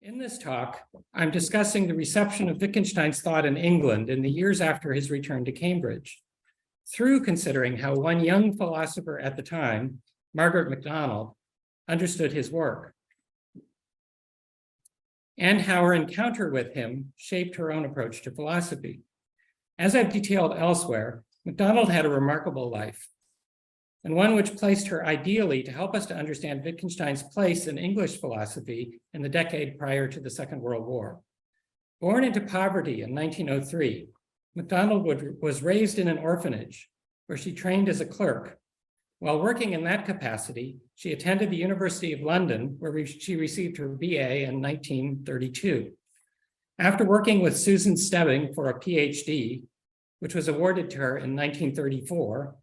In this talk, I'm discussing the reception of Wittgenstein's thought in England in the years after his return to Cambridge, through considering how one young philosopher at the time, Margaret McDonald, understood his work, and how her encounter with him shaped her own approach to philosophy. As I've detailed elsewhere, MacDonald had a remarkable life, and one which placed her ideally to help us to understand Wittgenstein's place in English philosophy in the decade prior to the Second World War. Born into poverty in 1903, MacDonald was raised in an orphanage where she trained as a clerk. While working in that capacity, she attended the University of London, where she received her BA in 1932. After working with Susan Stebbing for a Ph.D., which was awarded to her in 1934,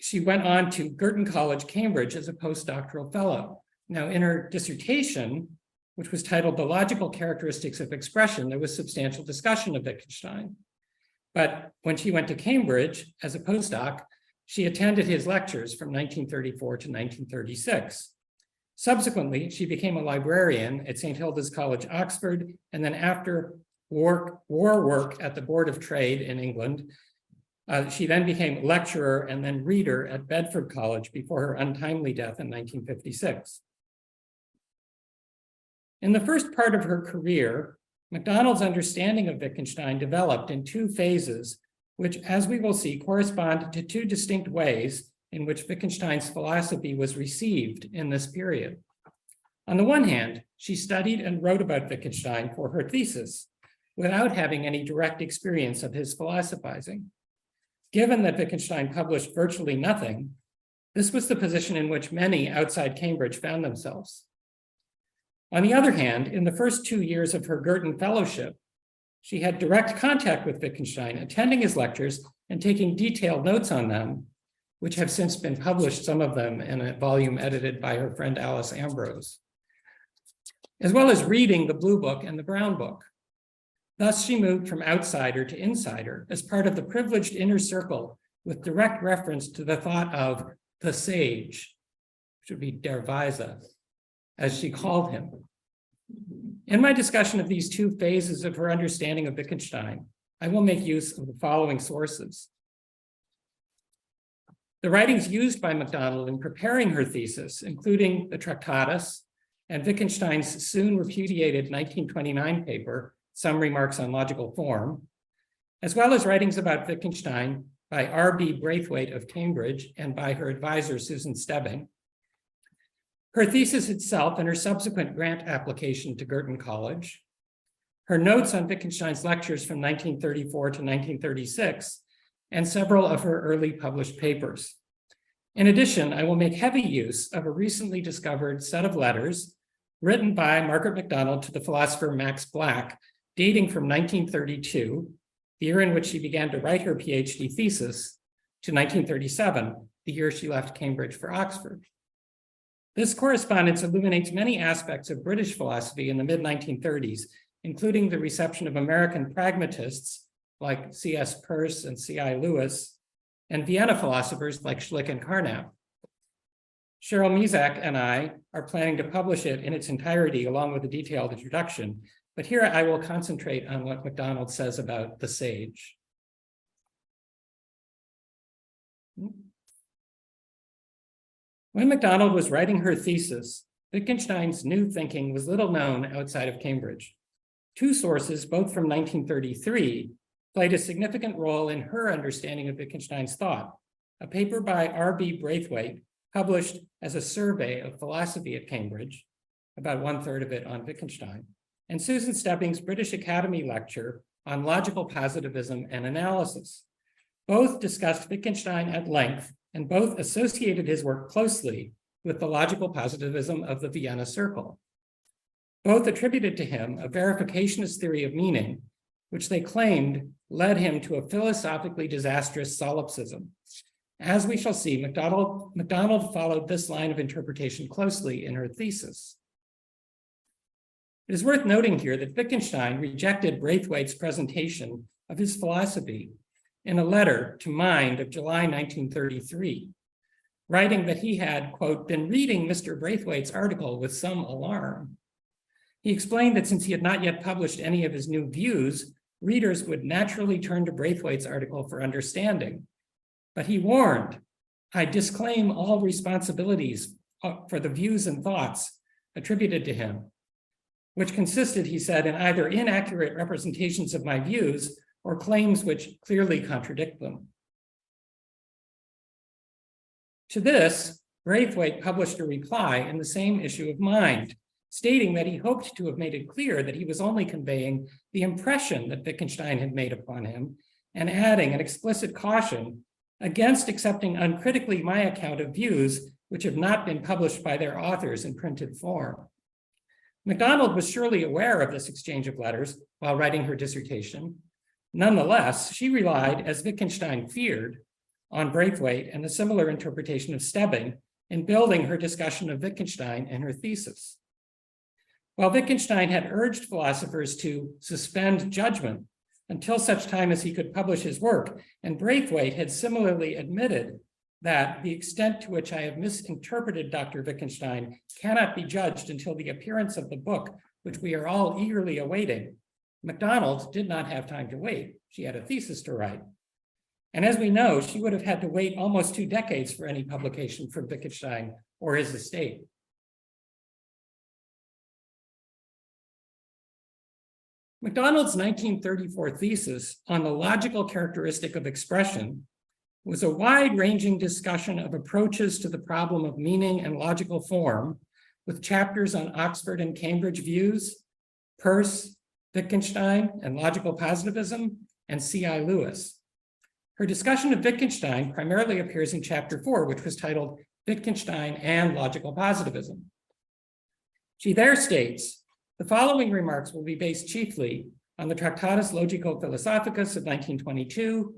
she went on to Girton College, Cambridge, as a postdoctoral fellow. Now, in her dissertation, which was titled The Logical Characteristics of Expression, there was substantial discussion of Wittgenstein. But when she went to Cambridge as a postdoc, she attended his lectures from 1934 to 1936. Subsequently, she became a librarian at St. Hilda's College, Oxford, and then after war work at the Board of Trade in England, she then became lecturer and then reader at Bedford College before her untimely death in 1956. In the first part of her career, MacDonald's understanding of Wittgenstein developed in two phases, which, as we will see, correspond to two distinct ways in which Wittgenstein's philosophy was received in this period. On the one hand, she studied and wrote about Wittgenstein for her thesis without having any direct experience of his philosophizing. Given that Wittgenstein published virtually nothing, this was the position in which many outside Cambridge found themselves. On the other hand, in the first 2 years of her Girton Fellowship, she had direct contact with Wittgenstein, attending his lectures and taking detailed notes on them, which have since been published, some of them in a volume edited by her friend Alice Ambrose, as well as reading the Blue Book and the Brown Book. Thus, she moved from outsider to insider as part of the privileged inner circle with direct reference to the thought of the sage, which would be Der Weise, as she called him. In my discussion of these two phases of her understanding of Wittgenstein, I will make use of the following sources. The writings used by MacDonald in preparing her thesis, including the Tractatus and Wittgenstein's soon repudiated 1929 paper, Some Remarks on Logical Form, as well as writings about Wittgenstein by R.B. Braithwaite of Cambridge and by her advisor, Susan Stebbing. Her thesis itself and her subsequent grant application to Girton College, her notes on Wittgenstein's lectures from 1934 to 1936, and several of her early published papers. In addition, I will make heavy use of a recently discovered set of letters written by Margaret McDonald to the philosopher Max Black, dating from 1932, the year in which she began to write her PhD thesis, to 1937, the year she left Cambridge for Oxford. This correspondence illuminates many aspects of British philosophy in the mid-1930s, including the reception of American pragmatists like C.S. Peirce and C.I. Lewis, and Vienna philosophers like Schlick and Carnap. Cheryl Mezak and I are planning to publish it in its entirety along with a detailed introduction, but here I will concentrate on what MacDonald says about the sage. When MacDonald was writing her thesis, Wittgenstein's new thinking was little known outside of Cambridge. Two sources, both from 1933, played a significant role in her understanding of Wittgenstein's thought. A paper by R.B. Braithwaite, published as a survey of philosophy at Cambridge, about 1/3 of it on Wittgenstein, and Susan Stebbing's British Academy lecture on logical positivism and analysis. Both discussed Wittgenstein at length, and both associated his work closely with the logical positivism of the Vienna Circle. Both attributed to him a verificationist theory of meaning, which they claimed led him to a philosophically disastrous solipsism. As we shall see, MacDonald followed this line of interpretation closely in her thesis. It is worth noting here that Wittgenstein rejected Braithwaite's presentation of his philosophy in a letter to Mind of July 1933, writing that he had, quote, been reading Mr. Braithwaite's article with some alarm, He explained that since he had not yet published any of his new views, readers would naturally turn to Braithwaite's article for understanding. But he warned, I disclaim all responsibilities for the views and thoughts attributed to him, which consisted, he said, in either inaccurate representations of my views or claims which clearly contradict them. To this, Braithwaite published a reply in the same issue of Mind, stating that he hoped to have made it clear that he was only conveying the impression that Wittgenstein had made upon him, and adding an explicit caution against accepting uncritically my account of views which have not been published by their authors in printed form. MacDonald was surely aware of this exchange of letters while writing her dissertation. Nonetheless, she relied, as Wittgenstein feared, on Braithwaite and a similar interpretation of Stebbing in building her discussion of Wittgenstein and her thesis. While Wittgenstein had urged philosophers to suspend judgment until such time as he could publish his work, and Braithwaite had similarly admitted that the extent to which I have misinterpreted Dr. Wittgenstein cannot be judged until the appearance of the book, which we are all eagerly awaiting, MacDonald did not have time to wait. She had a thesis to write. And as we know, she would have had to wait almost 2 decades for any publication from Wittgenstein or his estate. MacDonald's 1934 thesis on the logical characteristic of expression was a wide-ranging discussion of approaches to the problem of meaning and logical form, with chapters on Oxford and Cambridge views, Peirce, Wittgenstein, and logical positivism, and C.I. Lewis. Her discussion of Wittgenstein primarily appears in chapter 4, which was titled Wittgenstein and Logical Positivism. She there states, the following remarks will be based chiefly on the Tractatus Logico-Philosophicus of 1922,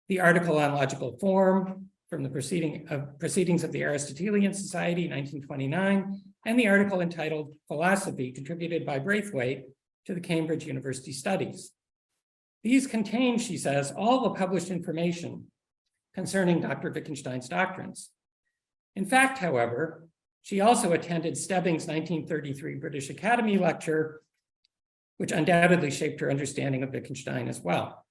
the article on logical form from the Proceedings of the Aristotelian Society, 1929, and the article entitled Philosophy, contributed by Braithwaite to the Cambridge University Studies. These contain, she says, all the published information concerning Dr. Wittgenstein's doctrines. In fact, however, she also attended Stebbing's 1933 British Academy lecture, which undoubtedly shaped her understanding of Wittgenstein as well.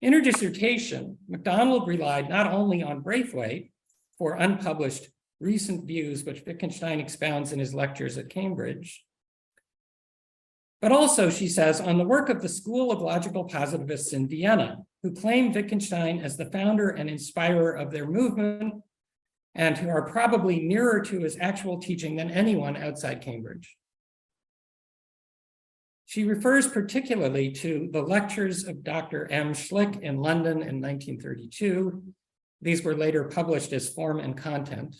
In her dissertation, MacDonald relied not only on Braithwaite for unpublished recent views which Wittgenstein expounds in his lectures at Cambridge, but also, she says, on the work of the School of Logical Positivists in Vienna, who claim Wittgenstein as the founder and inspirer of their movement, and who are probably nearer to his actual teaching than anyone outside Cambridge. She refers particularly to the lectures of Dr. M. Schlick in London in 1932. These were later published as Form and Content.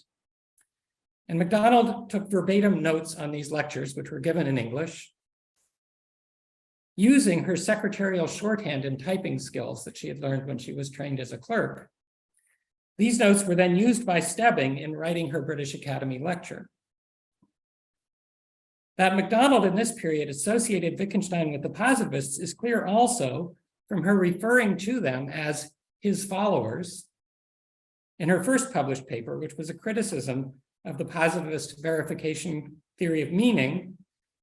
And MacDonald took verbatim notes on these lectures, which were given in English, using her secretarial shorthand and typing skills that she had learned when she was trained as a clerk. These notes were then used by Stebbing in writing her British Academy lecture. That MacDonald in this period associated Wittgenstein with the positivists is clear also from her referring to them as his followers in her first published paper, which was a criticism of the positivist verification theory of meaning,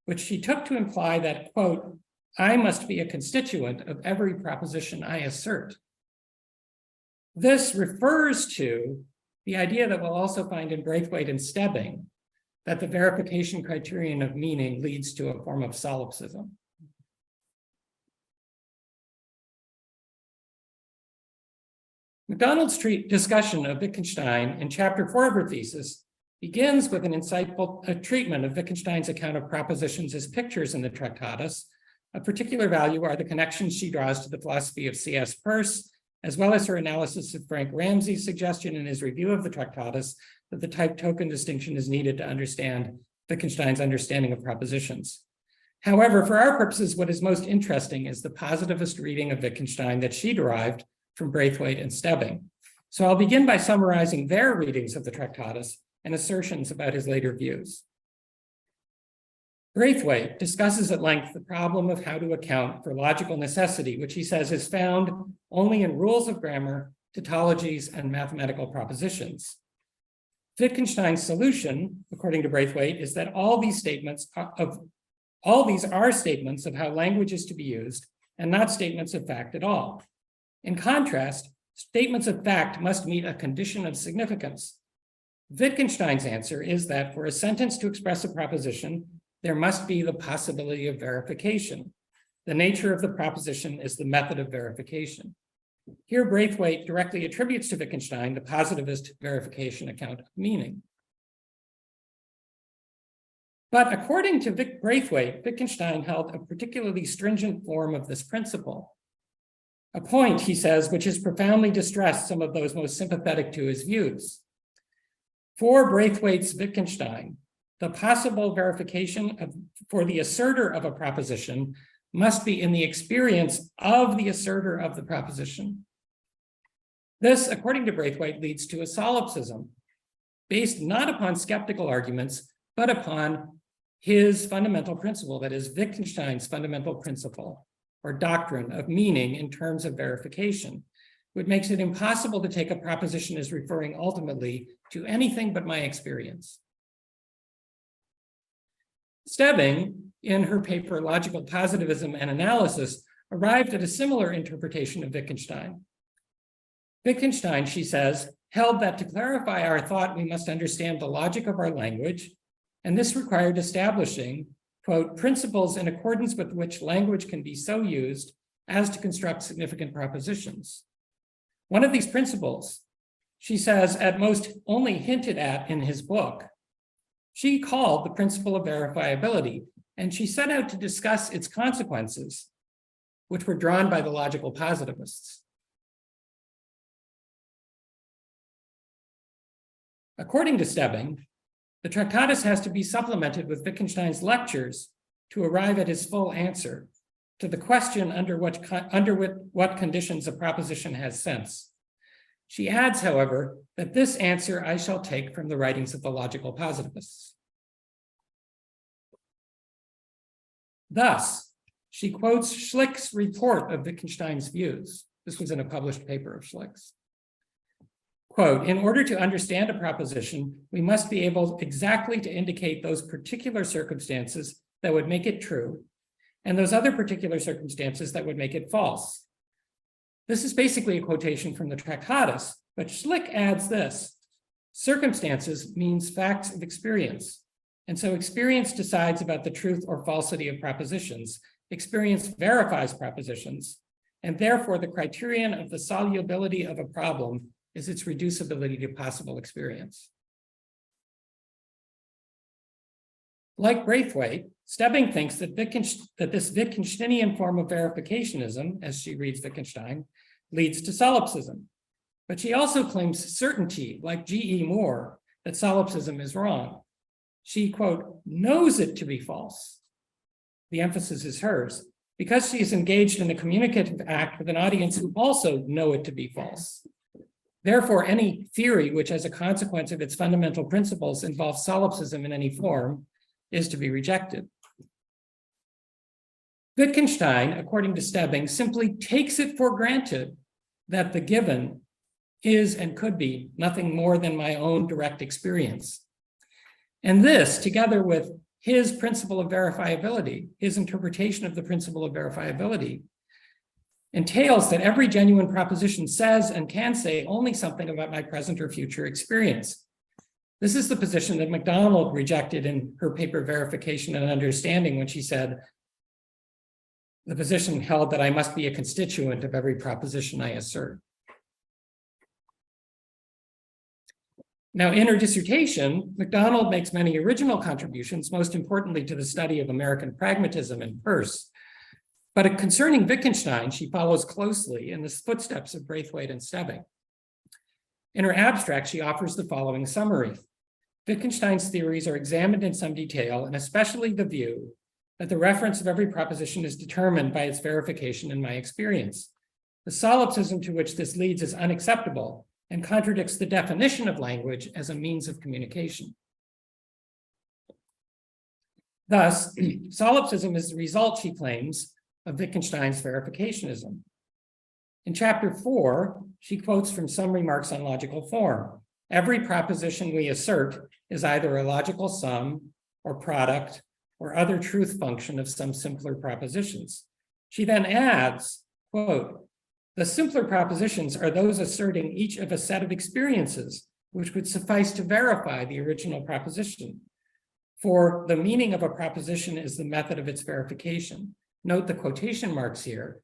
which she took to imply that, quote, I must be a constituent of every proposition I assert. This refers to the idea that we'll also find in Braithwaite and Stebbing, that the verification criterion of meaning leads to a form of solipsism. MacDonald's discussion of Wittgenstein in chapter 4 of her thesis begins with an insightful treatment of Wittgenstein's account of propositions as pictures in the Tractatus. Of particular value are the connections she draws to the philosophy of C.S. Peirce, as well as her analysis of Frank Ramsey's suggestion in his review of the Tractatus that the type token distinction is needed to understand Wittgenstein's understanding of propositions. However, for our purposes, what is most interesting is the positivist reading of Wittgenstein that she derived from Braithwaite and Stebbing. So I'll begin by summarizing their readings of the Tractatus and assertions about his later views. Braithwaite discusses at length the problem of how to account for logical necessity, which he says is found only in rules of grammar, tautologies, and mathematical propositions. Wittgenstein's solution, according to Braithwaite, is that all these are statements of how language is to be used and not statements of fact at all. In contrast, statements of fact must meet a condition of significance. Wittgenstein's answer is that for a sentence to express a proposition, there must be the possibility of verification. The nature of the proposition is the method of verification. Here, Braithwaite directly attributes to Wittgenstein the positivist verification account of meaning. But according to Braithwaite, Wittgenstein held a particularly stringent form of this principle. A point, he says, which has profoundly distressed some of those most sympathetic to his views. For Braithwaite's Wittgenstein, the possible verification for the asserter of a proposition must be in the experience of the asserter of the proposition. This, according to Braithwaite, leads to a solipsism based not upon skeptical arguments, but upon his fundamental principle, that is Wittgenstein's fundamental principle or doctrine of meaning in terms of verification, which makes it impossible to take a proposition as referring ultimately to anything but my experience. Stebbing, in her paper Logical Positivism and Analysis, arrived at a similar interpretation of Wittgenstein. Wittgenstein, she says, held that to clarify our thought, we must understand the logic of our language, and this required establishing, quote, principles in accordance with which language can be so used as to construct significant propositions. One of these principles, she says, at most only hinted at in his book, she called the principle of verifiability, and she set out to discuss its consequences, which were drawn by the logical positivists. According to Stebbing, the Tractatus has to be supplemented with Wittgenstein's lectures to arrive at his full answer to the question under what conditions a proposition has sense. She adds, however, that this answer I shall take from the writings of the logical positivists. Thus, she quotes Schlick's report of Wittgenstein's views. This was in a published paper of Schlick's. Quote, in order to understand a proposition, we must be able exactly to indicate those particular circumstances that would make it true, and those other particular circumstances that would make it false. This is basically a quotation from the Tractatus, but Schlick adds this: circumstances means facts of experience, and so experience decides about the truth or falsity of propositions. Experience verifies propositions, and therefore the criterion of the solubility of a problem is its reducibility to possible experience. Like Braithwaite, Stebbing thinks that this Wittgensteinian form of verificationism, as she reads Wittgenstein, leads to solipsism. But she also claims certainty, like G.E. Moore, that solipsism is wrong. She, quote, knows it to be false. The emphasis is hers, because she is engaged in a communicative act with an audience who also know it to be false. Therefore, any theory which, as a consequence of its fundamental principles, involves solipsism in any form is to be rejected. Wittgenstein, according to Stebbing, simply takes it for granted that the given is and could be nothing more than my own direct experience. And this, together with his principle of verifiability, his interpretation of the principle of verifiability, entails that every genuine proposition says and can say only something about my present or future experience. This is the position that MacDonald rejected in her paper Verification and Understanding when she said, the position held that I must be a constituent of every proposition I assert. Now, in her dissertation, MacDonald makes many original contributions, most importantly to the study of American pragmatism and Peirce. But concerning Wittgenstein, she follows closely in the footsteps of Braithwaite and Stebbing. In her abstract, she offers the following summary. Wittgenstein's theories are examined in some detail, and especially the view that the reference of every proposition is determined by its verification in my experience. The solipsism to which this leads is unacceptable and contradicts the definition of language as a means of communication. Thus, solipsism is the result, she claims, of Wittgenstein's verificationism. In chapter 4, she quotes from some remarks on logical form. every proposition we assert is either a logical sum or product or other truth function of some simpler propositions. She then adds, quote, the simpler propositions are those asserting each of a set of experiences which would suffice to verify the original proposition. For the meaning of a proposition is the method of its verification. Note the quotation marks here.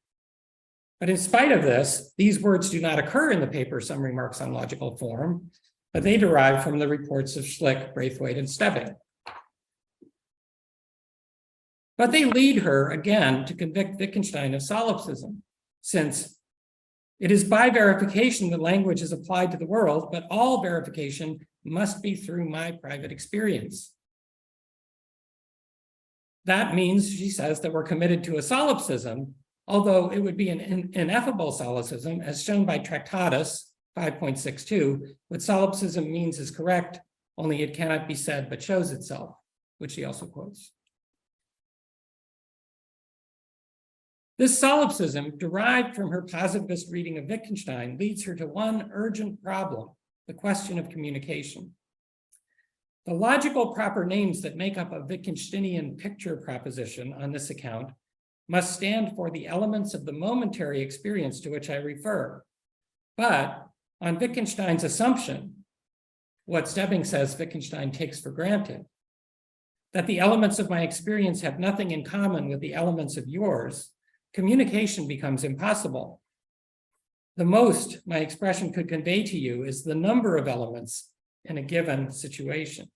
But in spite of this, these words do not occur in the paper Some Remarks on Logical Form, but they derive from the reports of Schlick, Braithwaite, and Stebbing. But they lead her, again, to convict Wittgenstein of solipsism, since it is by verification that language is applied to the world, but all verification must be through my private experience. That means, she says, that we're committed to a solipsism, although it would be an ineffable solipsism, as shown by Tractatus 5.62. What solipsism means is correct, only it cannot be said but shows itself, which he also quotes. This solipsism, derived from her positivist reading of Wittgenstein, leads her to one urgent problem, the question of communication. The logical proper names that make up a Wittgensteinian picture proposition on this account must stand for the elements of the momentary experience to which I refer. But on Wittgenstein's assumption, what Stebbing says Wittgenstein takes for granted, that the elements of my experience have nothing in common with the elements of yours, communication becomes impossible. The most my expression could convey to you is the number of elements in a given situation.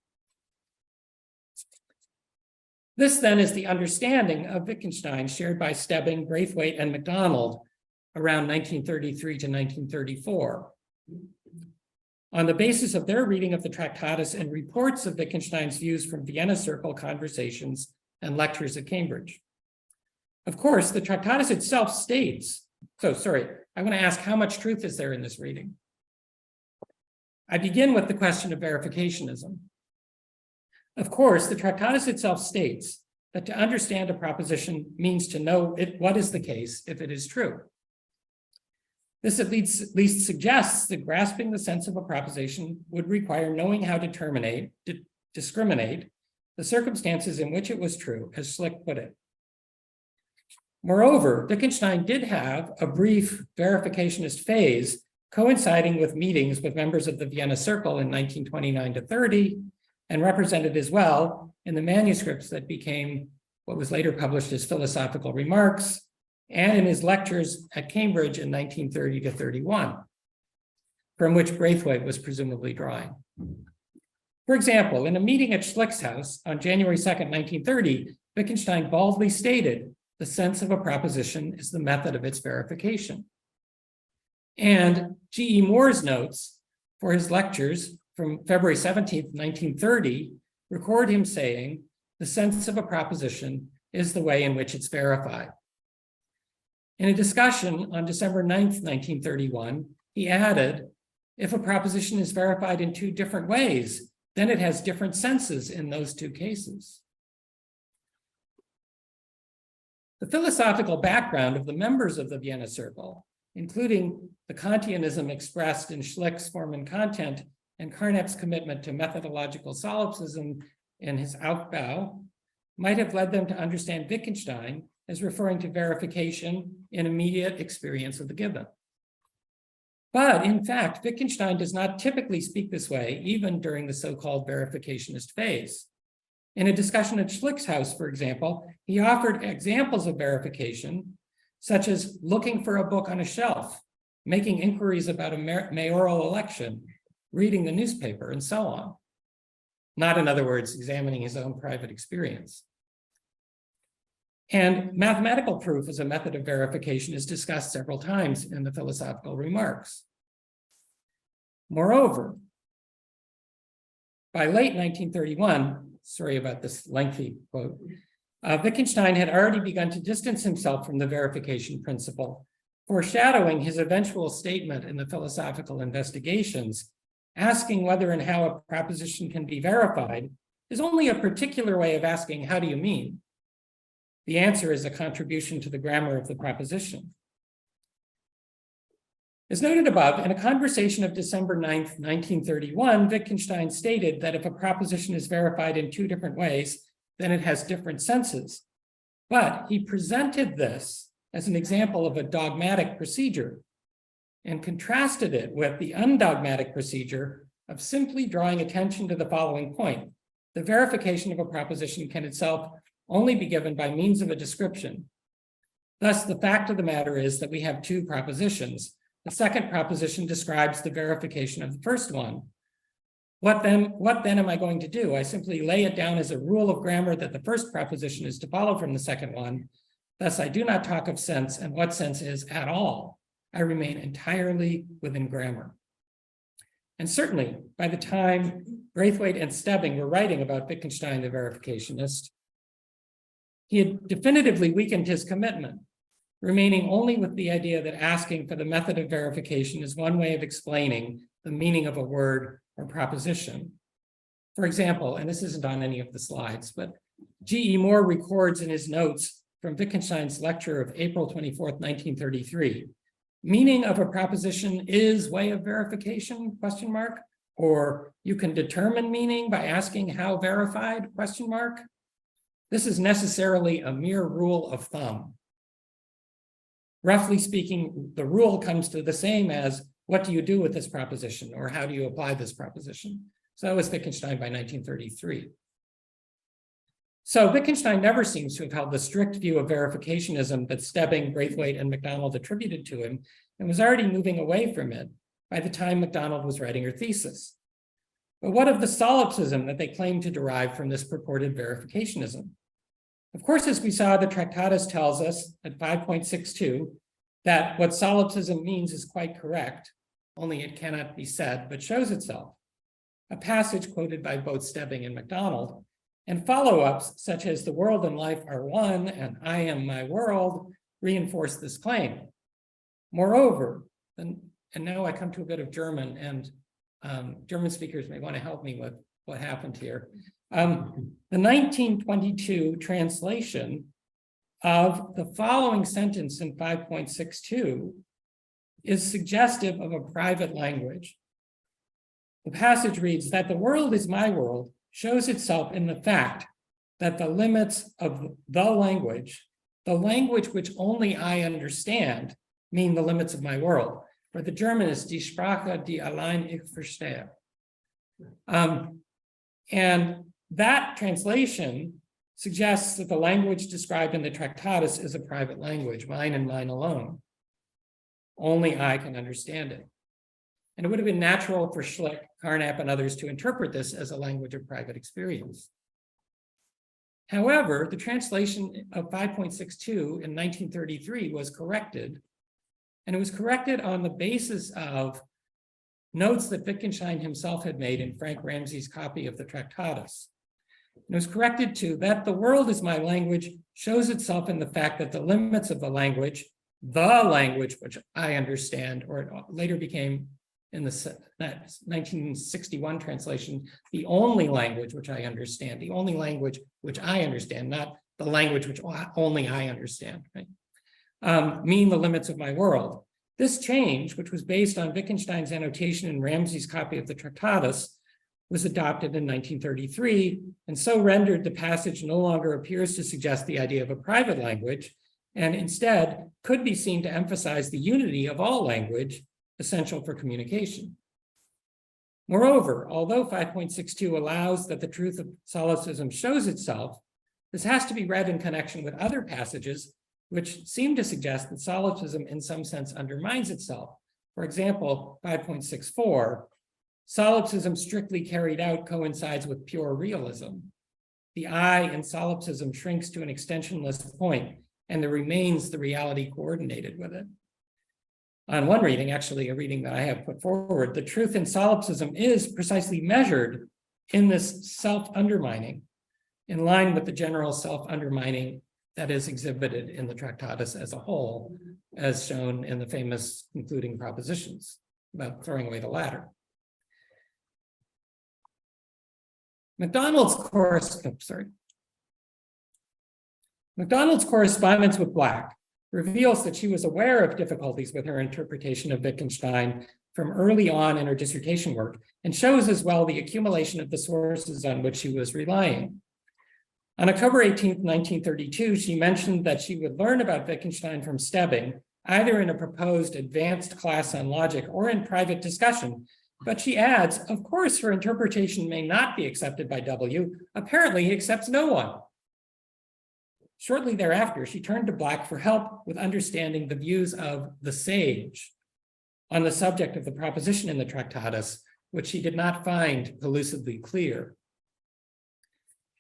This then is the understanding of Wittgenstein shared by Stebbing, Braithwaite, and MacDonald around 1933 to 1934. On the basis of their reading of the Tractatus and reports of Wittgenstein's views from Vienna Circle conversations and lectures at Cambridge. Of course, the Tractatus itself states, I want to ask, how much truth is there in this reading? I begin with the question of verificationism. Of course, the Tractatus itself states that to understand a proposition means to know what is the case if it is true. This at least suggests that grasping the sense of a proposition would require knowing how to discriminate the circumstances in which it was true, as Schlick put it. Moreover, Wittgenstein did have a brief verificationist phase coinciding with meetings with members of the Vienna Circle in 1929 to 30, and represented as well in the manuscripts that became what was later published as Philosophical Remarks, and in his lectures at Cambridge in 1930 to 31, from which Braithwaite was presumably drawing. For example, in a meeting at Schlick's house on January 2nd, 1930, Wittgenstein baldly stated, the sense of a proposition is the method of its verification. And G.E. Moore's notes for his lectures from February 17th, 1930, record him saying, the sense of a proposition is the way in which it's verified. In a discussion on December 9th, 1931, he added, if a proposition is verified in two different ways, then it has different senses in those two cases. The philosophical background of the members of the Vienna Circle, including the Kantianism expressed in Schlick's Form and Content and Carnap's commitment to methodological solipsism in his Aufbau, might have led them to understand Wittgenstein as referring to verification in immediate experience of the given. But in fact, Wittgenstein does not typically speak this way, even during the so-called verificationist phase. In a discussion at Schlick's house, for example, he offered examples of verification, such as looking for a book on a shelf, making inquiries about a mayoral election, reading the newspaper, and so on. Not, in other words, examining his own private experience. And mathematical proof as a method of verification is discussed several times in the Philosophical Remarks. Moreover, by late 1931, sorry about this lengthy quote, Wittgenstein had already begun to distance himself from the verification principle, foreshadowing his eventual statement in the Philosophical Investigations, asking whether and how a proposition can be verified is only a particular way of asking, how do you mean? The answer is a contribution to the grammar of the proposition. As noted above, in a conversation of December 9th, 1931, Wittgenstein stated that if a proposition is verified in two different ways, then it has different senses. But he presented this as an example of a dogmatic procedure and contrasted it with the undogmatic procedure of simply drawing attention to the following point. The verification of a proposition can itself only be given by means of a description. Thus, the fact of the matter is that we have two propositions. The second proposition describes the verification of the first one. What then am I going to do? I simply lay it down as a rule of grammar that the first proposition is to follow from the second one. Thus, I do not talk of sense and what sense is at all. I remain entirely within grammar. And certainly, by the time Braithwaite and Stebbing were writing about Wittgenstein, the verificationist, he had definitively weakened his commitment, remaining only with the idea that asking for the method of verification is one way of explaining the meaning of a word or proposition. For example, and this isn't on any of the slides, but G.E. Moore records in his notes from Wittgenstein's lecture of April 24th, 1933, meaning of a proposition is way of verification, question mark, or you can determine meaning by asking how verified, question mark. This is necessarily a mere rule of thumb. Roughly speaking, the rule comes to the same as what do you do with this proposition or how do you apply this proposition? So that was Wittgenstein by 1933. So Wittgenstein never seems to have held the strict view of verificationism that Stebbing, Braithwaite, and MacDonald attributed to him, and was already moving away from it by the time MacDonald was writing her thesis. But what of the solipsism that they claim to derive from this purported verificationism? Of course, as we saw, the Tractatus tells us at 5.62 that what solipsism means is quite correct, only it cannot be said, but shows itself. A passage quoted by both Stebbing and MacDonald, and follow-ups such as the world and life are one and I am my world reinforce this claim. Moreover, and now I come to a bit of German, and German speakers may want to help me with what happened here. The 1922 translation of the following sentence in 5.62 is suggestive of a private language. The passage reads that the world is my world shows itself in the fact that the limits of the language which only I understand, mean the limits of my world. For the German is die Sprache, die allein ich verstehe. And that translation suggests that the language described in the Tractatus is a private language, mine and mine alone. Only I can understand it. And it would have been natural for Schlick, Carnap, and others to interpret this as a language of private experience. However, the translation of 5.62 in 1933 was corrected, and it was corrected on the basis of notes that Wittgenstein himself had made in Frank Ramsey's copy of the Tractatus. And it was corrected to that the world is my language shows itself in the fact that the limits of the language which I understand, or it later became in the 1961 translation, the only language which I understand, the only language which I understand, not the language which only I understand, right? Mean the limits of my world. This change, which was based on Wittgenstein's annotation in Ramsey's copy of the Tractatus, was adopted in 1933, and so rendered the passage no longer appears to suggest the idea of a private language, and instead could be seen to emphasize the unity of all language essential for communication. Moreover, although 5.62 allows that the truth of solipsism shows itself, this has to be read in connection with other passages which seem to suggest that solipsism in some sense undermines itself. For example, 5.64, solipsism strictly carried out coincides with pure realism. The I in solipsism shrinks to an extensionless point, and there remains the reality coordinated with it. On one reading, actually a reading that I have put forward, the truth in solipsism is precisely measured in this self-undermining, in line with the general self-undermining that is exhibited in the Tractatus as a whole, as shown in the famous concluding propositions about throwing away the ladder. MacDonald's correspondence with Black reveals that she was aware of difficulties with her interpretation of Wittgenstein from early on in her dissertation work, and shows as well the accumulation of the sources on which she was relying. On October 18, 1932, she mentioned that she would learn about Wittgenstein from Stebbing, either in a proposed advanced class on logic or in private discussion. But she adds, of course, her interpretation may not be accepted by W. Apparently, he accepts no one. Shortly thereafter, she turned to Black for help with understanding the views of the sage on the subject of the proposition in the Tractatus, which she did not find elusively clear.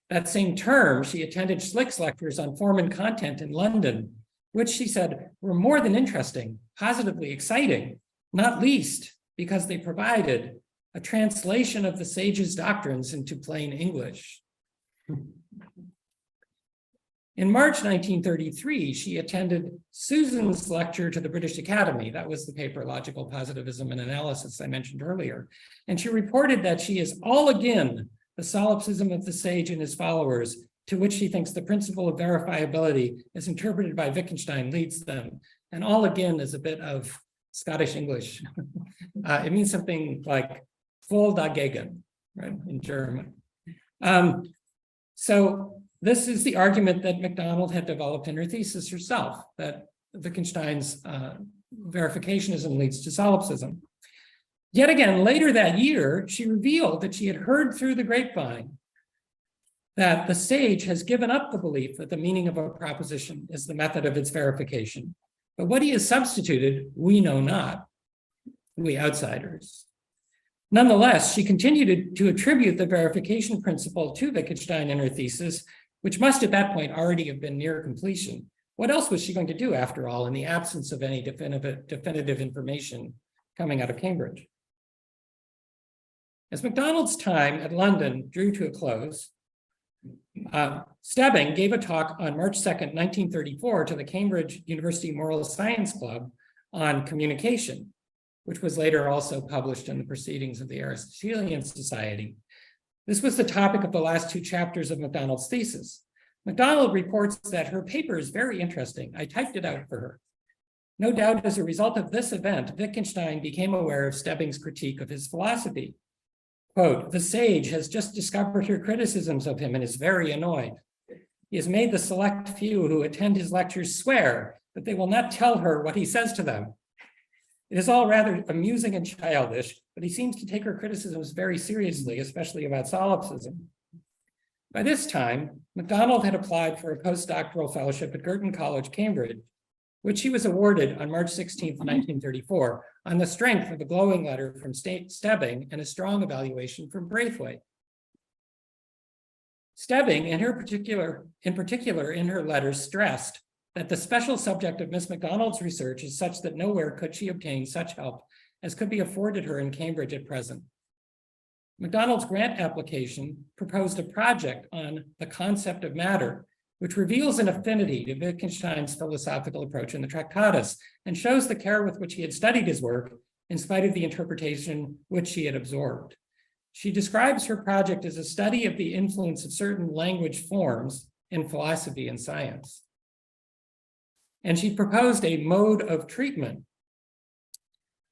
That same term, she attended Schlick's lectures on form and content in London, which she said were more than interesting, positively exciting, not least because they provided a translation of the sage's doctrines into plain English. In March 1933, she attended Susan's lecture to the British Academy. That was the paper, Logical Positivism and Analysis, I mentioned earlier. And she reported that she is all again the solipsism of the sage and his followers, to which she thinks the principle of verifiability as interpreted by Wittgenstein leads them. And all again is a bit of Scottish English. It means something like voll dagegen, right, in German. So this is the argument that MacDonald had developed in her thesis herself, that Wittgenstein's verificationism leads to solipsism. Yet again, later that year, she revealed that she had heard through the grapevine that the sage has given up the belief that the meaning of a proposition is the method of its verification. But what he has substituted, we know not, we outsiders. Nonetheless, she continued to attribute the verification principle to Wittgenstein in her thesis, which must at that point already have been near completion. What else was she going to do, after all, in the absence of any definitive information coming out of Cambridge? As MacDonald's time at London drew to a close, Stebbing gave a talk on March 2nd, 1934 to the Cambridge University Moral Science Club on communication, which was later also published in the Proceedings of the Aristotelian Society. This was the topic of the last two chapters of MacDonald's thesis. MacDonald reports that her paper is very interesting. I typed it out for her. No doubt as a result of this event, Wittgenstein became aware of Stebbing's critique of his philosophy. Quote, the sage has just discovered her criticisms of him and is very annoyed. He has made the select few who attend his lectures swear that they will not tell her what he says to them. It is all rather amusing and childish, but he seems to take her criticisms very seriously, especially about solipsism. By this time, MacDonald had applied for a postdoctoral fellowship at Girton College, Cambridge, which she was awarded on March 16, 1934, on the strength of a glowing letter from Stebbing and a strong evaluation from Braithwaite. Stebbing, in particular in her letters, stressed that the special subject of Miss MacDonald's research is such that nowhere could she obtain such help as could be afforded her in Cambridge at present. MacDonald's grant application proposed a project on the concept of matter, which reveals an affinity to Wittgenstein's philosophical approach in the Tractatus and shows the care with which he had studied his work in spite of the interpretation which she had absorbed. She describes her project as a study of the influence of certain language forms in philosophy and science. And she proposed a mode of treatment.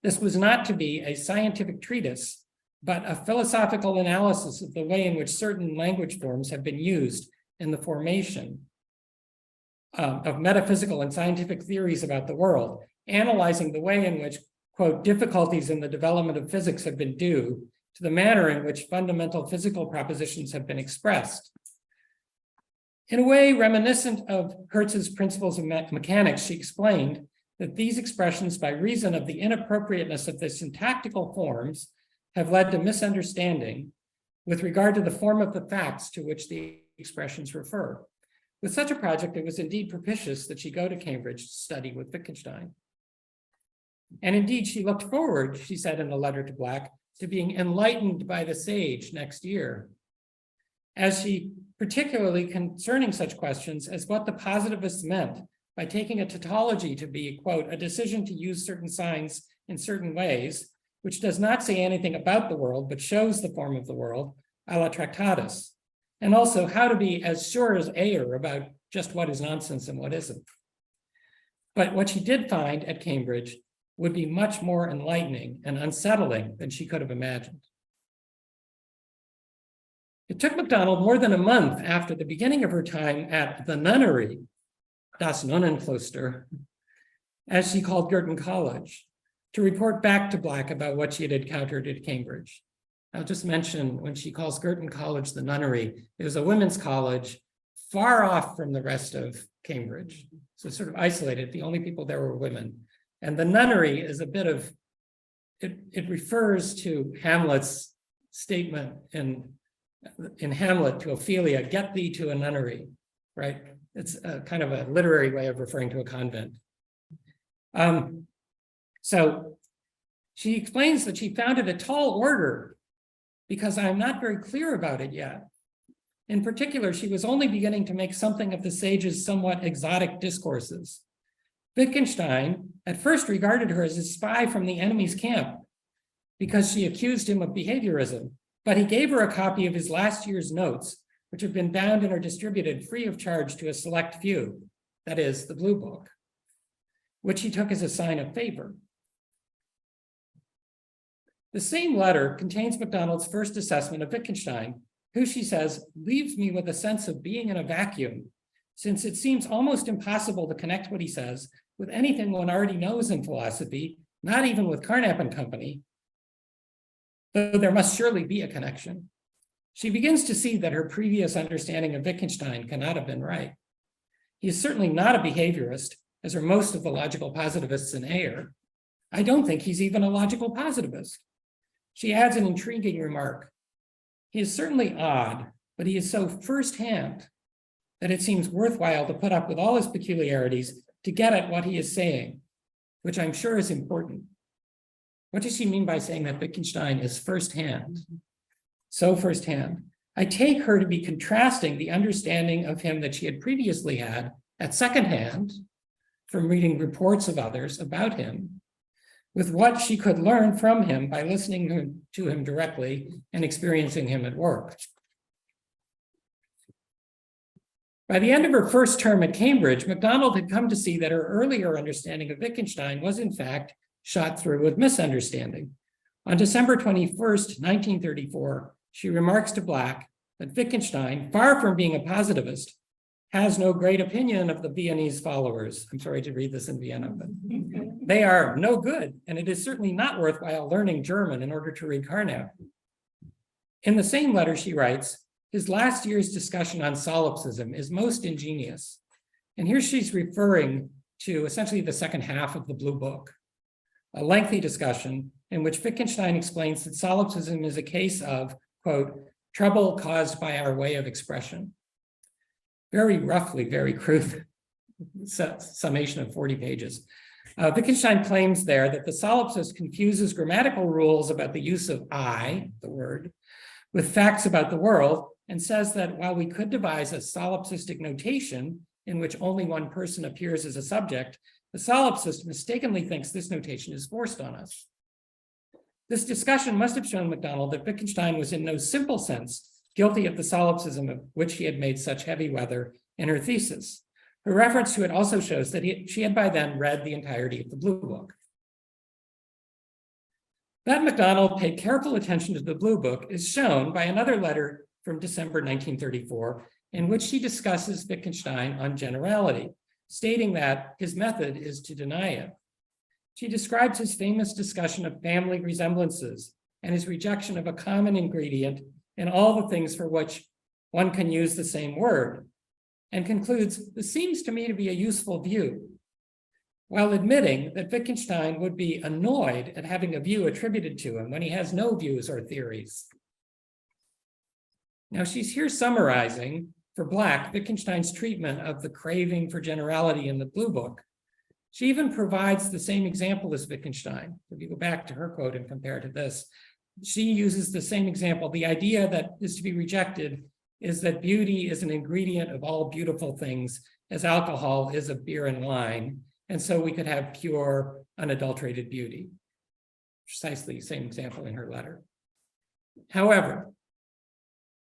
This was not to be a scientific treatise, but a philosophical analysis of the way in which certain language forms have been used in the formation of metaphysical and scientific theories about the world, analyzing the way in which, quote, difficulties in the development of physics have been due to the manner in which fundamental physical propositions have been expressed. In a way reminiscent of Hertz's principles of mechanics, she explained that these expressions, by reason of the inappropriateness of the syntactical forms, have led to misunderstanding with regard to the form of the facts to which the expressions refer. With such a project, it was indeed propitious that she go to Cambridge to study with Wittgenstein. And indeed, she looked forward, she said in a letter to Black, to being enlightened by the sage next year, as she, particularly concerning such questions as what the positivists meant by taking a tautology to be, quote, a decision to use certain signs in certain ways, which does not say anything about the world, but shows the form of the world, a la Tractatus, and also how to be as sure as air about just what is nonsense and what isn't. But what she did find at Cambridge would be much more enlightening and unsettling than she could have imagined. It took MacDonald more than a month after the beginning of her time at the nunnery, das Nonnenkloster, as she called Girton College, to report back to Black about what she had encountered at Cambridge. I'll just mention, when she calls Girton College the nunnery, it was a women's college far off from the rest of Cambridge. So sort of isolated, the only people there were women. And the nunnery is a bit of, it refers to Hamlet's statement in Hamlet to Ophelia, get thee to a nunnery, right? It's a kind of a literary way of referring to a convent. So she explains that she found it a tall order because I'm not very clear about it yet. In particular, she was only beginning to make something of the sage's somewhat exotic discourses. Wittgenstein at first regarded her as a spy from the enemy's camp because she accused him of behaviorism, but he gave her a copy of his last year's notes, which have been bound and are distributed free of charge to a select few, that is, the Blue Book, which he took as a sign of favor. The same letter contains MacDonald's first assessment of Wittgenstein, who, she says, leaves me with a sense of being in a vacuum, since it seems almost impossible to connect what he says with anything one already knows in philosophy, not even with Carnap and company, though there must surely be a connection. She begins to see that her previous understanding of Wittgenstein cannot have been right. He is certainly not a behaviorist, as are most of the logical positivists in Ayer. I don't think he's even a logical positivist. She adds an intriguing remark. He is certainly odd, but he is so firsthand that it seems worthwhile to put up with all his peculiarities to get at what he is saying, which I'm sure is important. What does she mean by saying that Wittgenstein is firsthand? So firsthand. I take her to be contrasting the understanding of him that she had previously had at secondhand from reading reports of others about him with what she could learn from him by listening to him directly and experiencing him at work. By the end of her first term at Cambridge, MacDonald had come to see that her earlier understanding of Wittgenstein was in fact shot through with misunderstanding. On December 21st, 1934, she remarks to Black that Wittgenstein, far from being a positivist, has no great opinion of the Viennese followers. I'm sorry to read this in Vienna, but they are no good, and it is certainly not worthwhile learning German in order to read Carnap. In the same letter, she writes, his last year's discussion on solipsism is most ingenious. And here she's referring to essentially the second half of the Blue Book, a lengthy discussion in which Wittgenstein explains that solipsism is a case of, quote, trouble caused by our way of expression. Very roughly, very crude summation of 40 pages. Wittgenstein claims there that the solipsist confuses grammatical rules about the use of I, the word, with facts about the world, and says that while we could devise a solipsistic notation in which only one person appears as a subject, the solipsist mistakenly thinks this notation is forced on us. This discussion must have shown MacDonald that Wittgenstein was in no simple sense guilty of the solipsism of which he had made such heavy weather in her thesis. Her reference to it also shows that she had by then read the entirety of the Blue Book. That MacDonald paid careful attention to the Blue Book is shown by another letter from December 1934, in which she discusses Wittgenstein on generality, stating that his method is to deny it. She describes his famous discussion of family resemblances and his rejection of a common ingredient in all the things for which one can use the same word, and concludes, this seems to me to be a useful view, while admitting that Wittgenstein would be annoyed at having a view attributed to him when he has no views or theories. Now, she's here summarizing for Black Wittgenstein's treatment of the craving for generality in the Blue Book. She even provides the same example as Wittgenstein. If you go back to her quote and compare to this, she uses the same example. The idea that is to be rejected is that beauty is an ingredient of all beautiful things, as alcohol is of beer and wine. And so we could have pure, unadulterated beauty. Precisely the same example in her letter. However,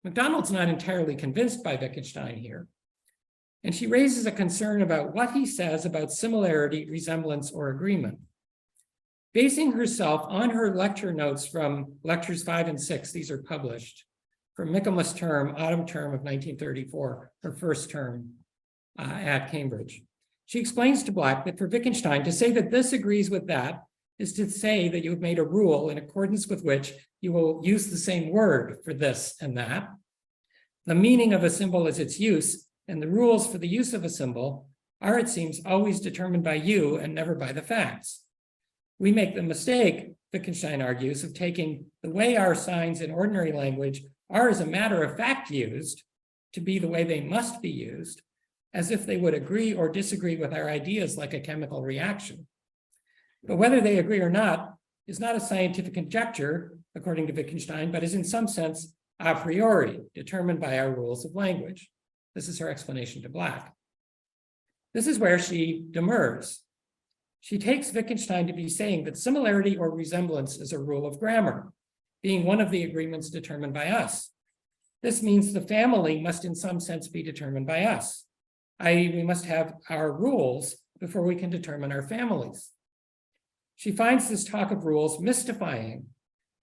MacDonald's not entirely convinced by Wittgenstein here. And she raises a concern about what he says about similarity, resemblance, or agreement. Basing herself on her lecture notes from lectures 5 and 6, these are published, from Michaelmas term, autumn term of 1934, her first term at Cambridge. She explains to Black that for Wittgenstein, to say that this agrees with that is to say that you have made a rule in accordance with which you will use the same word for this and that. The meaning of a symbol is its use, and the rules for the use of a symbol are, it seems, always determined by you and never by the facts. We make the mistake, Wittgenstein argues, of taking the way our signs in ordinary language are as a matter of fact used to be the way they must be used, as if they would agree or disagree with our ideas like a chemical reaction. But whether they agree or not is not a scientific conjecture, according to Wittgenstein, but is in some sense a priori, determined by our rules of language. This is her explanation to Black. This is where she demurs. She takes Wittgenstein to be saying that similarity or resemblance is a rule of grammar, being one of the agreements determined by us. This means the family must in some sense be determined by us, i.e., we must have our rules before we can determine our families. She finds this talk of rules mystifying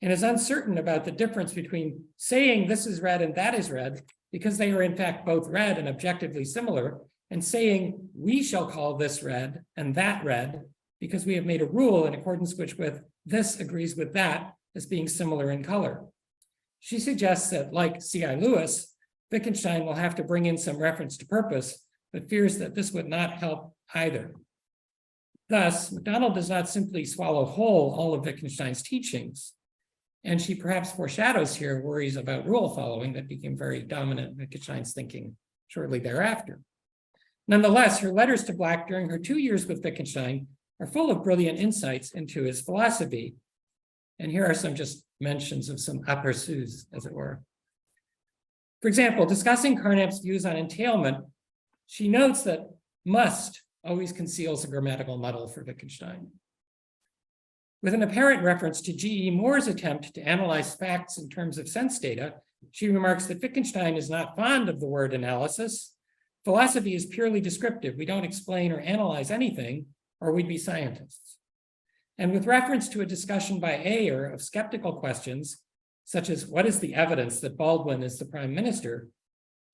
and is uncertain about the difference between saying this is red and that is red, because they are in fact both red and objectively similar, and saying we shall call this red and that red, because we have made a rule in accordance with this agrees with that as being similar in color. She suggests that, like C.I. Lewis, Wittgenstein will have to bring in some reference to purpose, but fears that this would not help either. Thus, MacDonald does not simply swallow whole all of Wittgenstein's teachings, and she perhaps foreshadows here worries about rule following that became very dominant in Wittgenstein's thinking shortly thereafter. Nonetheless, her letters to Black during her 2 years with Wittgenstein are full of brilliant insights into his philosophy. And here are some just mentions of some aperçus, as it were. For example, discussing Carnap's views on entailment, she notes that must always conceals a grammatical muddle for Wittgenstein. With an apparent reference to G.E. Moore's attempt to analyze facts in terms of sense data, she remarks that Wittgenstein is not fond of the word analysis. Philosophy is purely descriptive. We don't explain or analyze anything, or we'd be scientists. And with reference to a discussion by Ayer of skeptical questions, such as what is the evidence that Baldwin is the prime minister,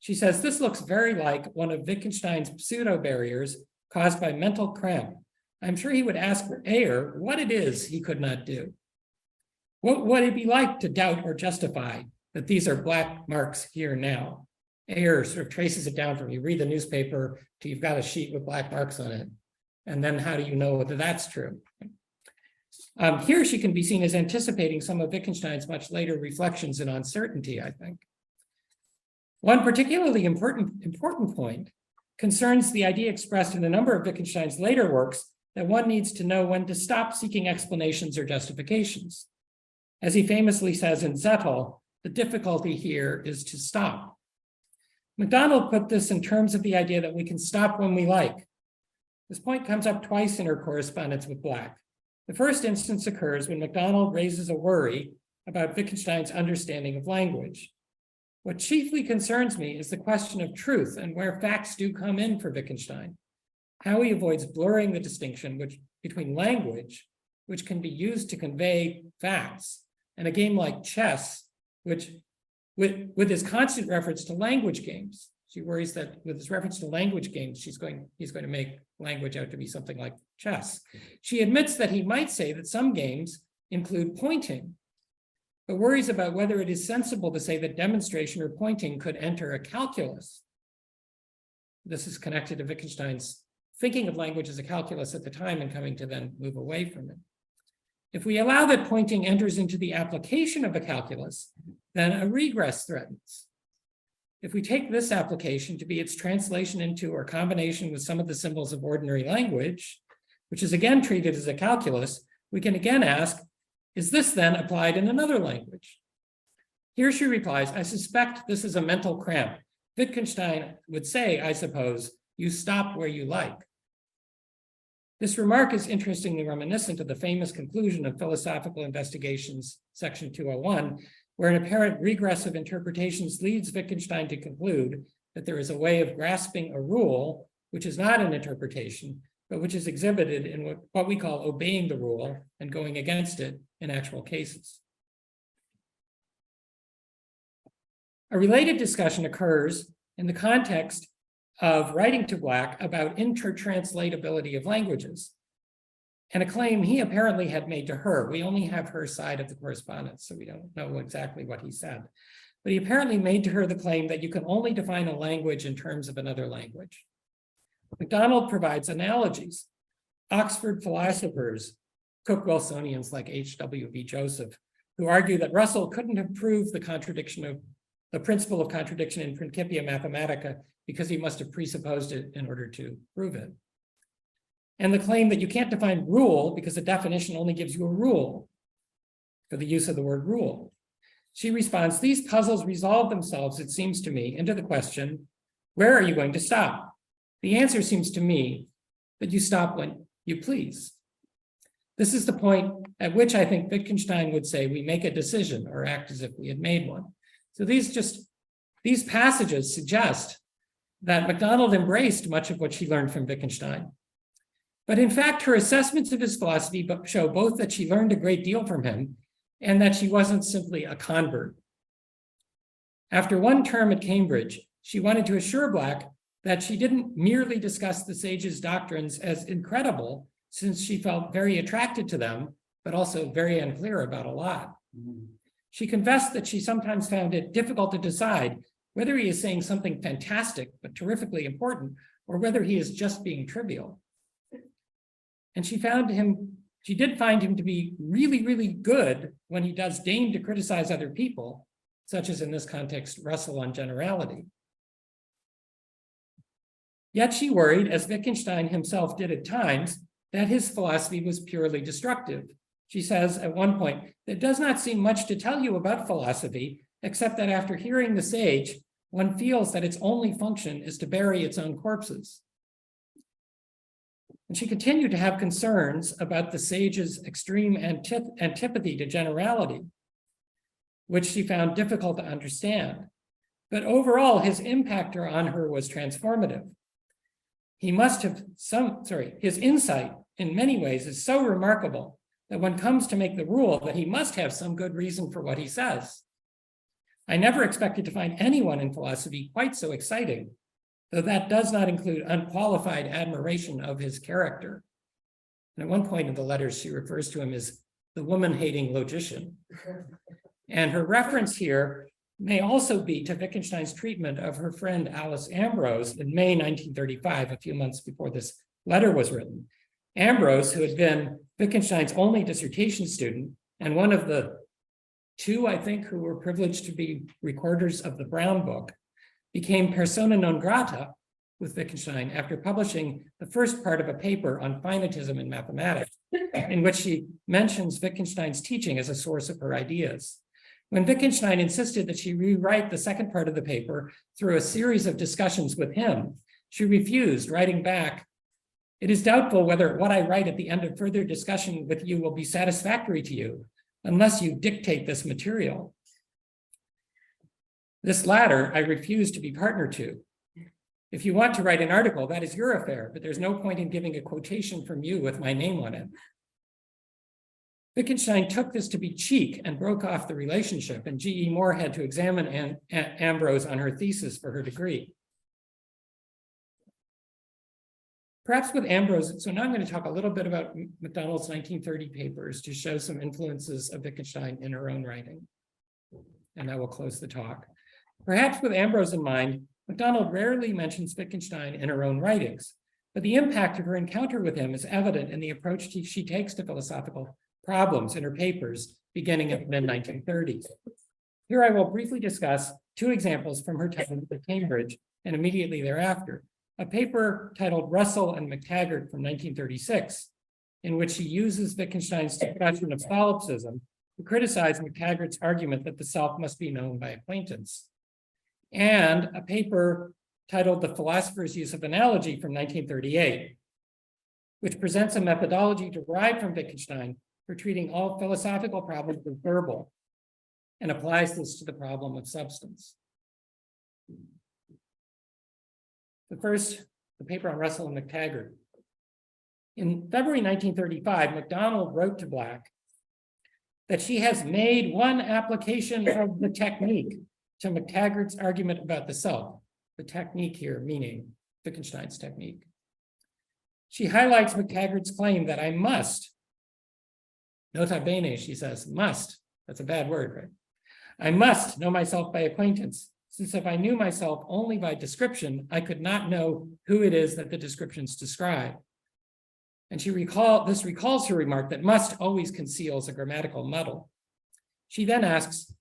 she says this looks very like one of Wittgenstein's pseudo-barriers caused by mental cramp. I'm sure he would ask Ayer what it is he could not do. What would it be like to doubt or justify that these are black marks here now? Ayer sort of traces it down from you read the newspaper till you've got a sheet with black marks on it. And then how do you know whether that's true? Here she can be seen as anticipating some of Wittgenstein's much later reflections in uncertainty, I think. One particularly important point concerns the idea expressed in a number of Wittgenstein's later works that one needs to know when to stop seeking explanations or justifications. As he famously says in Zettel, the difficulty here is to stop. MacDonald put this in terms of the idea that we can stop when we like. This point comes up twice in her correspondence with Black. The first instance occurs when MacDonald raises a worry about Wittgenstein's understanding of language. What chiefly concerns me is the question of truth and where facts do come in for Wittgenstein, how he avoids blurring the distinction between language, which can be used to convey facts, and a game like chess, which with his constant reference to language games. She worries that with his reference to language games, he's going to make language out to be something like chess. She admits that he might say that some games include pointing, but worries about whether it is sensible to say that demonstration or pointing could enter a calculus. This is connected to Wittgenstein's thinking of language as a calculus at the time and coming to then move away from it. If we allow that pointing enters into the application of a calculus, then a regress threatens. If we take this application to be its translation into or combination with some of the symbols of ordinary language, which is again treated as a calculus, we can again ask, is this then applied in another language? Here she replies, I suspect this is a mental cramp. Wittgenstein would say, I suppose, you stop where you like. This remark is interestingly reminiscent of the famous conclusion of Philosophical Investigations, section 201, where an apparent regress of interpretations leads Wittgenstein to conclude that there is a way of grasping a rule, which is not an interpretation, but which is exhibited in what we call obeying the rule and going against it in actual cases. A related discussion occurs in the context of writing to Black about intertranslatability of languages, and a claim he apparently had made to her. We only have her side of the correspondence, so we don't know exactly what he said. But he apparently made to her the claim that you can only define a language in terms of another language. MacDonald provides analogies. Oxford philosophers, Cook-Wilsonians like H.W.V. Joseph, who argue that Russell couldn't have proved the principle of contradiction in Principia Mathematica because he must have presupposed it in order to prove it. And the claim that you can't define rule because the definition only gives you a rule for the use of the word rule. She responds, these puzzles resolve themselves, it seems to me, into the question, where are you going to stop? The answer seems to me that you stop when you please. This is the point at which I think Wittgenstein would say we make a decision or act as if we had made one. So these passages suggest that MacDonald embraced much of what she learned from Wittgenstein. But in fact, her assessments of his philosophy show both that she learned a great deal from him and that she wasn't simply a convert. After one term at Cambridge, she wanted to assure Black that she didn't merely discuss the sage's doctrines as incredible, since she felt very attracted to them, but also very unclear about a lot. She confessed that she sometimes found it difficult to decide whether he is saying something fantastic but terrifically important, or whether he is just being trivial. And she did find him to be really, really good when he does deign to criticize other people, such as in this context, Russell on generality. Yet she worried, as Wittgenstein himself did at times, that his philosophy was purely destructive. She says at one point, there does not seem much to tell you about philosophy, except that after hearing the sage, one feels that its only function is to bury its own corpses. And she continued to have concerns about the sage's extreme antipathy to generality, which she found difficult to understand. But overall, his impact on her was transformative. His insight in many ways is so remarkable that one comes to make the rule that he must have some good reason for what he says. I never expected to find anyone in philosophy quite so exciting, though that does not include unqualified admiration of his character. And at one point in the letters, she refers to him as the woman-hating logician. And her reference here may also be to Wittgenstein's treatment of her friend Alice Ambrose in May 1935, a few months before this letter was written. Ambrose, who had been Wittgenstein's only dissertation student and one of the two, I think, who were privileged to be recorders of the Brown book, became persona non grata with Wittgenstein after publishing the first part of a paper on finitism in mathematics, in which she mentions Wittgenstein's teaching as a source of her ideas. When Wittgenstein insisted that she rewrite the second part of the paper through a series of discussions with him, she refused, writing back, "It is doubtful whether what I write at the end of further discussion with you will be satisfactory to you, unless you dictate this material. This latter, I refuse to be partner to. If you want to write an article, that is your affair, but there's no point in giving a quotation from you with my name on it." Wittgenstein took this to be cheek and broke off the relationship, and G.E. Moore had to examine Ambrose on her thesis for her degree. Perhaps with Ambrose, so now I'm going to talk a little bit about MacDonald's 1930 papers to show some influences of Wittgenstein in her own writing. And I will close the talk. Perhaps with Ambrose in mind, MacDonald rarely mentions Wittgenstein in her own writings, but the impact of her encounter with him is evident in the approach she takes to philosophical problems in her papers beginning in the mid-1930s. Here I will briefly discuss two examples from her time at Cambridge and immediately thereafter. A paper titled Russell and MacTaggart from 1936, in which she uses Wittgenstein's discussion of solipsism to criticize MacTaggart's argument that the self must be known by acquaintance. And a paper titled The Philosopher's Use of Analogy from 1938, which presents a methodology derived from Wittgenstein for treating all philosophical problems as verbal and applies this to the problem of substance. The first, the paper on Russell and McTaggart. In February 1935, MacDonald wrote to Black that she has made one application of the technique to McTaggart's argument about the self. The technique here meaning Wittgenstein's technique. She highlights McTaggart's claim that I must, nota bene, she says, must, that's a bad word, right? I must know myself by acquaintance, since if I knew myself only by description, I could not know who it is that the descriptions describe. And this recalls her remark that must always conceals a grammatical muddle. She then asks,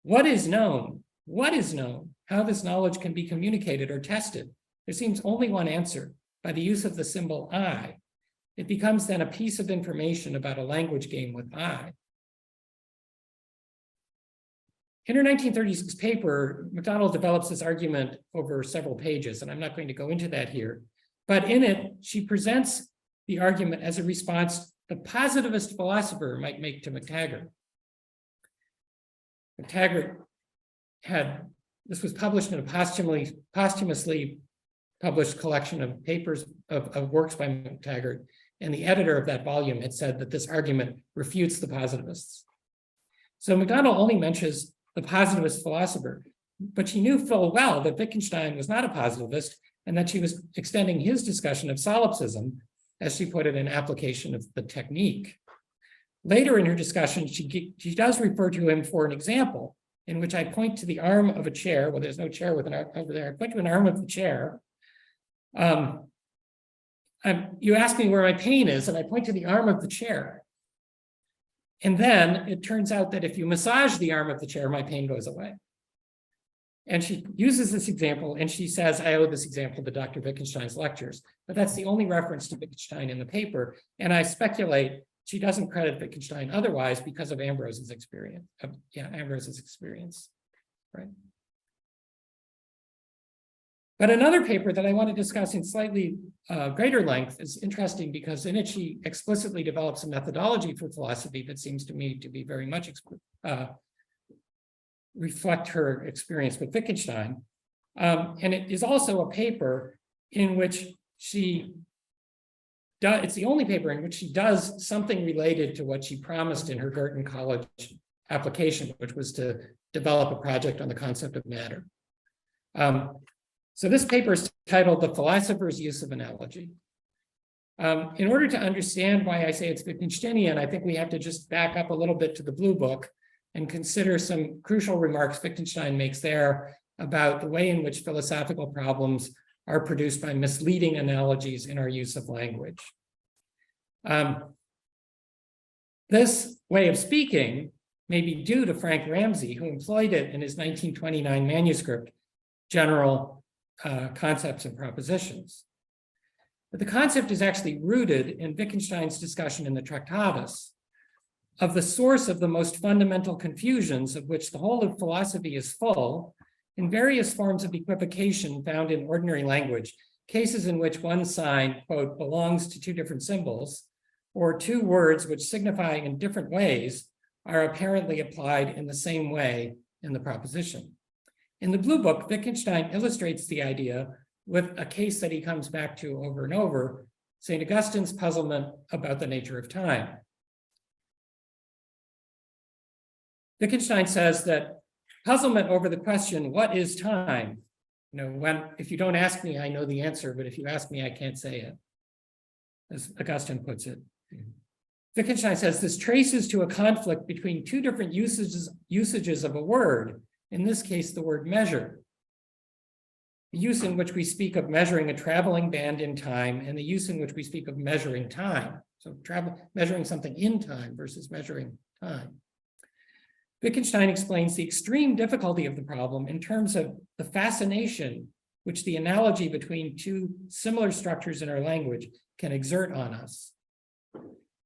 what is known? What is known? How this knowledge can be communicated or tested? There seems only one answer, by the use of the symbol I. It becomes then a piece of information about a language game with I. In her 1936 paper, MacDonald develops this argument over several pages, and I'm not going to go into that here. But in it, she presents the argument as a response the positivist philosopher might make to McTaggart. McTaggart this was published in a posthumously published collection of papers of works by McTaggart, and the editor of that volume had said that this argument refutes the positivists. So MacDonald only mentions the positivist philosopher, but she knew full well that Wittgenstein was not a positivist and that she was extending his discussion of solipsism, as she put it, an application of the technique. Later in her discussion, she does refer to him for an example in which I point to the arm of a chair. Well, there's no chair with an arm over there. I point to an arm of the chair. You ask me where my pain is, and I point to the arm of the chair. And then it turns out that if you massage the arm of the chair, my pain goes away. And she uses this example, and she says, I owe this example to Dr. Wittgenstein's lectures. But that's the only reference to Wittgenstein in the paper. And I speculate she doesn't credit Wittgenstein otherwise because of Ambrose's experience. Ambrose's experience, right? But another paper that I want to discuss in slightly greater length is interesting because in it she explicitly develops a methodology for philosophy that seems to me to be very much reflect her experience with Wittgenstein. And it is also a paper in which it's the only paper in which she does something related to what she promised in her Girton College application, which was to develop a project on the concept of matter. So this paper is titled The Philosopher's Use of Analogy. In order to understand why I say it's Wittgensteinian, I think we have to just back up a little bit to the Blue Book and consider some crucial remarks Wittgenstein makes there about the way in which philosophical problems are produced by misleading analogies in our use of language. This way of speaking may be due to Frank Ramsey, who employed it in his 1929 manuscript, General Concepts and Propositions. But the concept is actually rooted in Wittgenstein's discussion in the Tractatus of the source of the most fundamental confusions of which the whole of philosophy is full, in various forms of equivocation found in ordinary language, cases in which one sign, quote, belongs to two different symbols, or two words which signify in different ways are apparently applied in the same way in the proposition. In the Blue Book, Wittgenstein illustrates the idea with a case that he comes back to over and over, St. Augustine's puzzlement about the nature of time. Wittgenstein says that puzzlement over the question, what is time? If you don't ask me, I know the answer, but if you ask me, I can't say it, as Augustine puts it. Wittgenstein says this traces to a conflict between two different usages of a word, in this case, the word measure. The use in which we speak of measuring a traveling band in time, and the use in which we speak of measuring time. So measuring something in time versus measuring time. Wittgenstein explains the extreme difficulty of the problem in terms of the fascination which the analogy between two similar structures in our language can exert on us.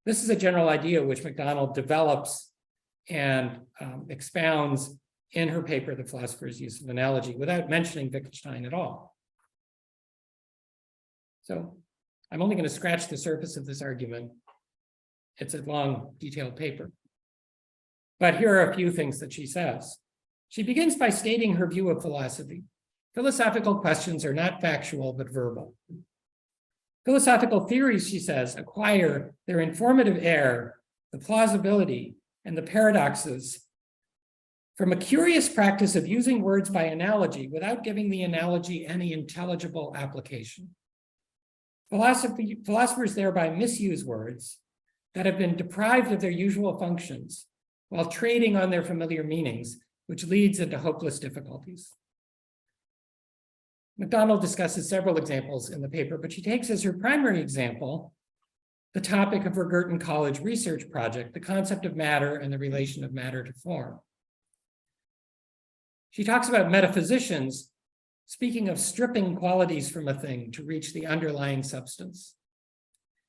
This is a general idea which MacDonald develops and expounds in her paper, The Philosopher's Use of Analogy, without mentioning Wittgenstein at all. So I'm only going to scratch the surface of this argument. It's a long, detailed paper. But here are a few things that she says. She begins by stating her view of philosophy. philosophical questions are not factual, but verbal. Philosophical theories, she says, acquire their informative air, the plausibility, and the paradoxes from a curious practice of using words by analogy without giving the analogy any intelligible application. Philosophers thereby misuse words that have been deprived of their usual functions while trading on their familiar meanings, which leads into hopeless difficulties. McDonald discusses several examples in the paper, but she takes as her primary example the topic of her Girton College research project, the concept of matter and the relation of matter to form. She talks about metaphysicians speaking of stripping qualities from a thing to reach the underlying substance.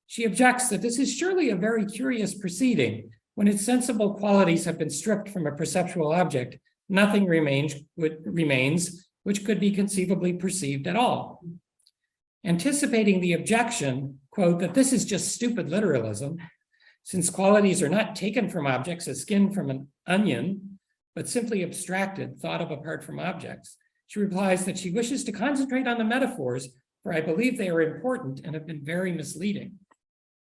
She objects that this is surely a very curious proceeding. When its sensible qualities have been stripped from a perceptual object, nothing remains which could be conceivably perceived at all. Anticipating the objection, quote, that this is just stupid literalism, since qualities are not taken from objects as skin from an onion, but simply abstracted, thought of apart from objects. She replies that she wishes to concentrate on the metaphors, for I believe they are important and have been very misleading.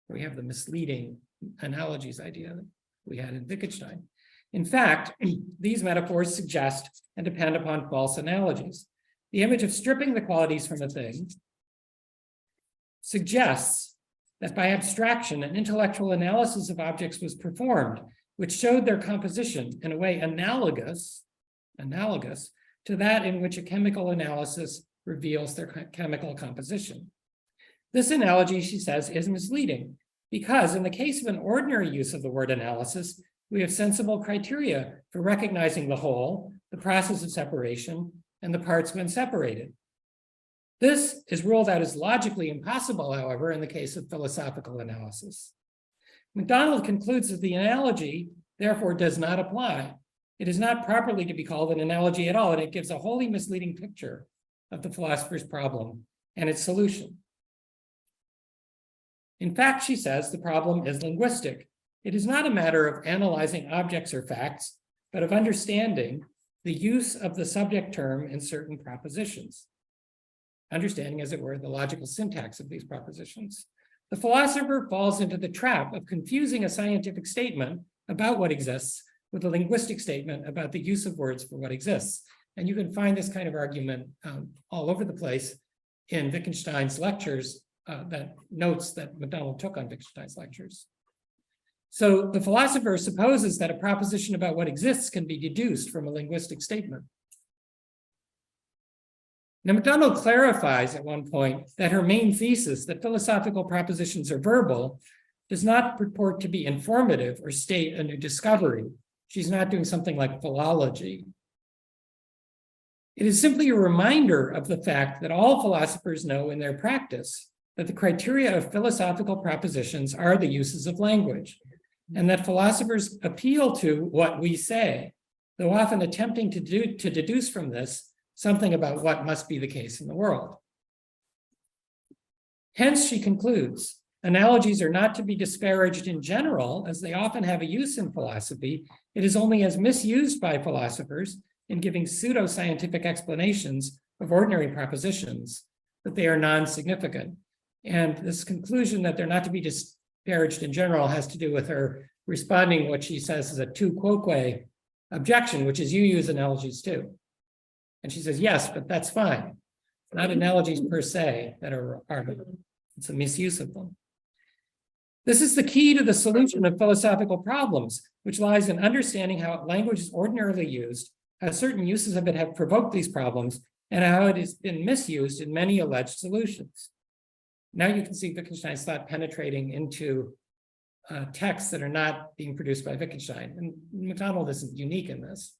We have the misleading analogies idea that we had in Wittgenstein. In fact, these metaphors suggest and depend upon false analogies. The image of stripping the qualities from a thing suggests that by abstraction, an intellectual analysis of objects was performed, which showed their composition in a way analogous to that in which a chemical analysis reveals their chemical composition. This analogy, she says, is misleading because in the case of an ordinary use of the word analysis, we have sensible criteria for recognizing the whole, the process of separation, and the parts when separated. This is ruled out as logically impossible, however, in the case of philosophical analysis. McDonald concludes that the analogy, therefore, does not apply. It is not properly to be called an analogy at all, and it gives a wholly misleading picture of the philosopher's problem and its solution. In fact, she says, the problem is linguistic. It is not a matter of analyzing objects or facts, but of understanding the use of the subject term in certain propositions. Understanding, as it were, the logical syntax of these propositions. The philosopher falls into the trap of confusing a scientific statement about what exists with a linguistic statement about the use of words for what exists. And you can find this kind of argument all over the place in Wittgenstein's lectures, that notes that McDonald took on Wittgenstein's lectures. So the philosopher supposes that a proposition about what exists can be deduced from a linguistic statement. Now, McDonald clarifies at one point that her main thesis, that philosophical propositions are verbal, does not purport to be informative or state a new discovery. She's not doing something like philology. It is simply a reminder of the fact that all philosophers know in their practice that the criteria of philosophical propositions are the uses of language, and that philosophers appeal to what we say, though often attempting to deduce from this something about what must be the case in the world. Hence, she concludes, analogies are not to be disparaged in general, as they often have a use in philosophy. It is only as misused by philosophers in giving pseudo-scientific explanations of ordinary propositions that they are non-significant. And this conclusion that they're not to be disparaged in general has to do with her responding what she says is a tu quoque objection, which is you use analogies too. And she says, yes, but that's fine. Not analogies per se that are it's a misuse of them. This is the key to the solution of philosophical problems, which lies in understanding how language is ordinarily used, how certain uses of it have provoked these problems, and how it has been misused in many alleged solutions. Now you can see Wittgenstein's thought penetrating into texts that are not being produced by Wittgenstein. And MacDonald isn't unique in this,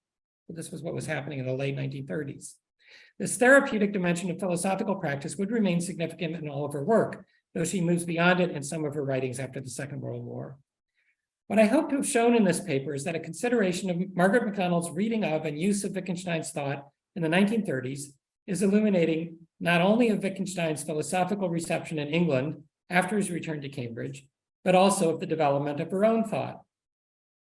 but this was what was happening in the late 1930s. This therapeutic dimension of philosophical practice would remain significant in all of her work, though she moves beyond it in some of her writings after the Second World War. What I hope to have shown in this paper is that a consideration of Margaret McDonald's reading of and use of Wittgenstein's thought in the 1930s is illuminating not only of Wittgenstein's philosophical reception in England after his return to Cambridge, but also of the development of her own thought.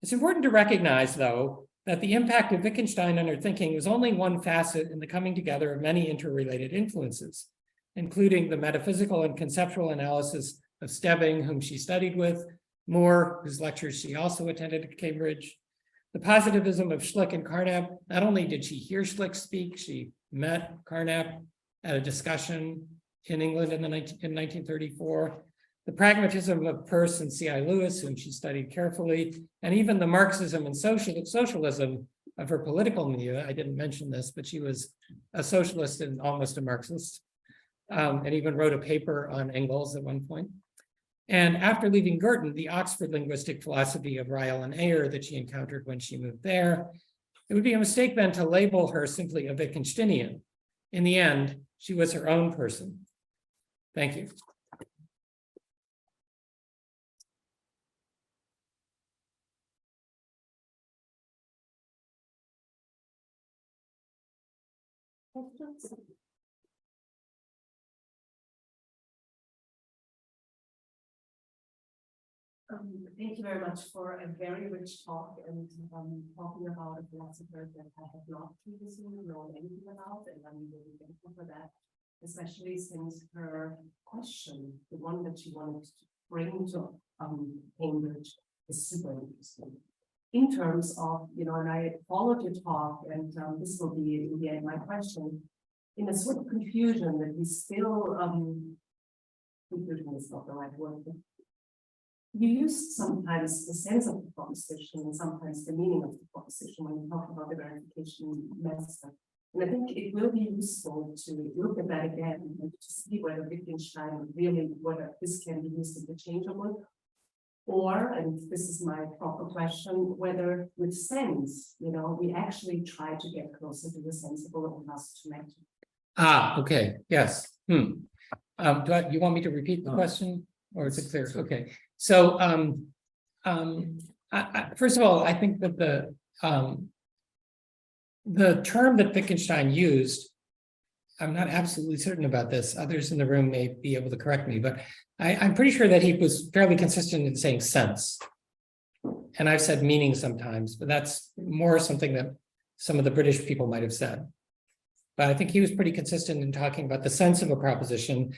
It's important to recognize, though, that the impact of Wittgenstein on her thinking was only one facet in the coming together of many interrelated influences, including the metaphysical and conceptual analysis of Stebbing, whom she studied with, Moore, whose lectures she also attended at Cambridge, the positivism of Schlick and Carnap. Not only did she hear Schlick speak, she met Carnap at a discussion in England in 1934, the pragmatism of Peirce and C.I. Lewis, whom she studied carefully, and even the Marxism and socialism of her political milieu. I didn't mention this, but she was a socialist and almost a Marxist, and even wrote a paper on Engels at one point. And after leaving Girton, the Oxford linguistic philosophy of Ryle and Ayer that she encountered when she moved there, it would be a mistake then to label her simply a Wittgensteinian. In the end, she was her own person. Thank you. Thank you very much for a very rich talk and talking about a philosopher that I have not previously known anything about, and I'm really thankful for that, especially since her question, the one that she wanted to bring to Cambridge, is super interesting. In terms of, and I followed your talk, and this will be in the end my question, in a sort of confusion that we still, confusion is not the right word, but you use sometimes the sense of the proposition and sometimes the meaning of the proposition when you talk about the verification method. And I think it will be useful to look at that again and to see whether Wittgenstein really, whether this can be used interchangeably, or, and this is my proper question, whether with sense, we actually try to get closer to the sensible and thus to matter. Okay, yes. You want me to repeat the question, or is it clear? Okay. So, first of all, I think that the term that Wittgenstein used, I'm not absolutely certain about this. Others in the room may be able to correct me, but I'm pretty sure that he was fairly consistent in saying sense. And I've said meaning sometimes, but that's more something that some of the British people might have said. But I think he was pretty consistent in talking about the sense of a proposition.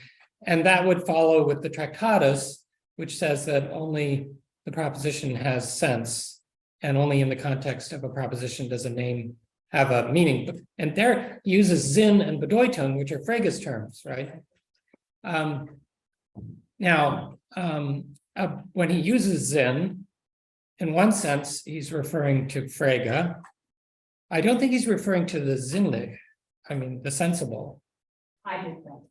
And that would follow with the Tractatus, which says that only the proposition has sense, and only in the context of a proposition does a name have a meaning. And there he uses Sinn and Bedeutung, which are Frege's terms, right? When he uses Sinn, in one sense, he's referring to Frege. I don't think he's referring to the Sinnlich, the sensible. I did that.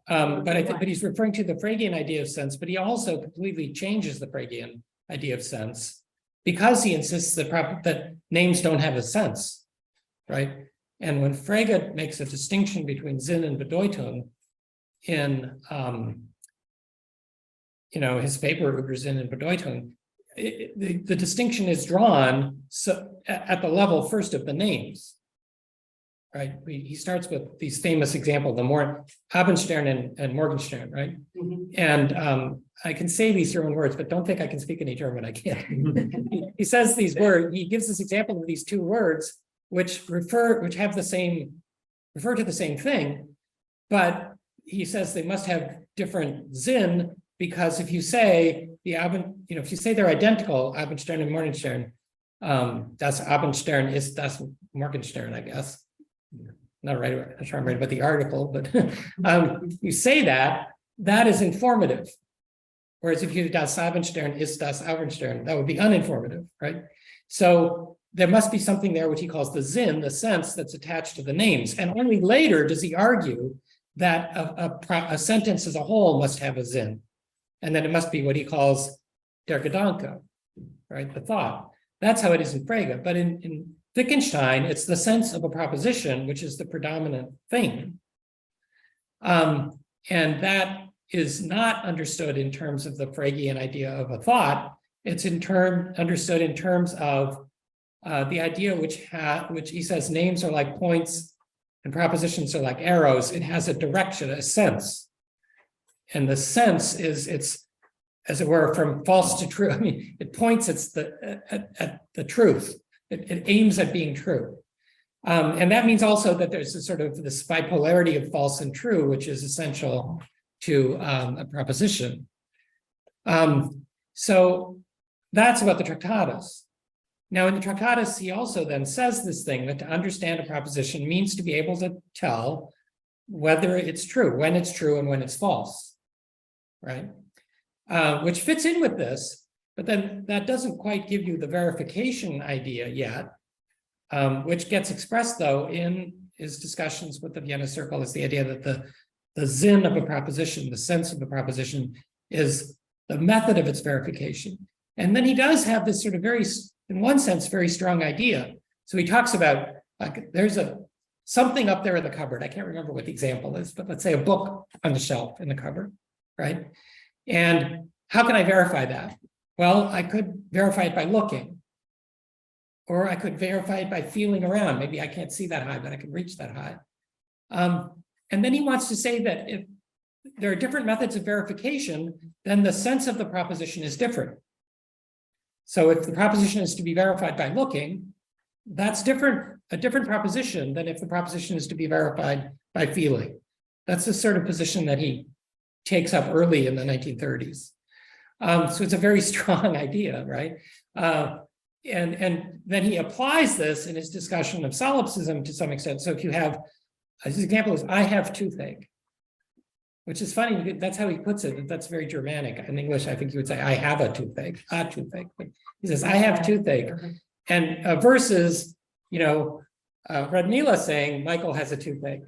But he's referring to the Fregean idea of sense, but he also completely changes the Fregean idea of sense because he insists that names don't have a sense, right? And when Frege makes a distinction between Sinn and Bedeutung in his paper über Sinn and Bedeutung, the distinction is drawn at the level first of the names. Right, he starts with these famous examples, the more Abendstern and Morgenstern, right? Mm-hmm. And I can say these German words, but don't think I can speak any German. I can't. He says these words. He gives this example of these two words, which refer to the same thing, but he says they must have different Sinn, because if you say if you say they're identical, Abendstern and Morgenstern, das Abendstern ist das Morgenstern, I guess. Not right, I'm not sure I'm right about the article, but you say that is informative. Whereas if you das Abendstern ist das Abendstern, that would be uninformative, right? So there must be something there which he calls the Sinn, the sense that's attached to the names. And only later does he argue that a sentence as a whole must have a Sinn. And then it must be what he calls der Gedanke, right? The thought. That's how it is in Frege. But in Wittgenstein, it's the sense of a proposition, which is the predominant thing. And that is not understood in terms of the Fregean idea of a thought. It's understood in terms of the idea which he says names are like points and propositions are like arrows. It has a direction, a sense. And the sense it's, as it were, from false to true. It points at the truth. it aims at being true. And that means also that there's a sort of this bipolarity of false and true, which is essential to a proposition. So that's about the Tractatus. Now, in the Tractatus, he also then says this thing that to understand a proposition means to be able to tell whether it's true, when it's true and when it's false, right? Which fits in with this, but then that doesn't quite give you the verification idea yet, which gets expressed, though, in his discussions with the Vienna Circle, is the idea that the Sinn of a proposition, the sense of the proposition, is the method of its verification. And then he does have this sort of very, in one sense, very strong idea. So he talks about, like, there's something up there in the cupboard. I can't remember what the example is, but let's say a book on the shelf in the cupboard, right? And how can I verify that? Well, I could verify it by looking, or I could verify it by feeling around. Maybe I can't see that high, but I can reach that high. And then he wants to say that if there are different methods of verification, then the sense of the proposition is different. So if the proposition is to be verified by looking, that's a different proposition than if the proposition is to be verified by feeling. That's the sort of position that he takes up early in the 1930s. So it's a very strong idea, right? And then he applies this in his discussion of solipsism to some extent. So if you have, his example is, I have toothache, which is funny. That's how he puts it. That's very Germanic. In English, I think he would say, I have a toothache. But he says, I have toothache. And versus, Radmila saying, Michael has a toothache,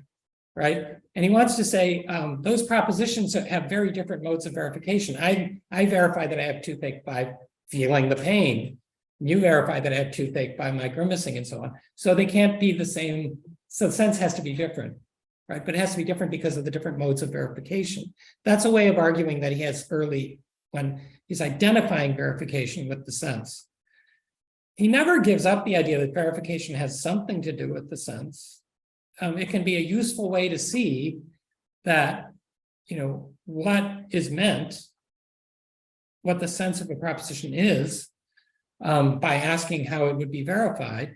right? And he wants to say, those propositions have very different modes of verification. I verify that I have toothache by feeling the pain. You verify that I have toothache by my grimacing and so on. So they can't be the same. So the sense has to be different, right? But it has to be different because of the different modes of verification. That's a way of arguing that he has early when he's identifying verification with the sense. He never gives up the idea that verification has something to do with the sense. It can be a useful way to see that, what is meant, what the sense of a proposition is, by asking how it would be verified.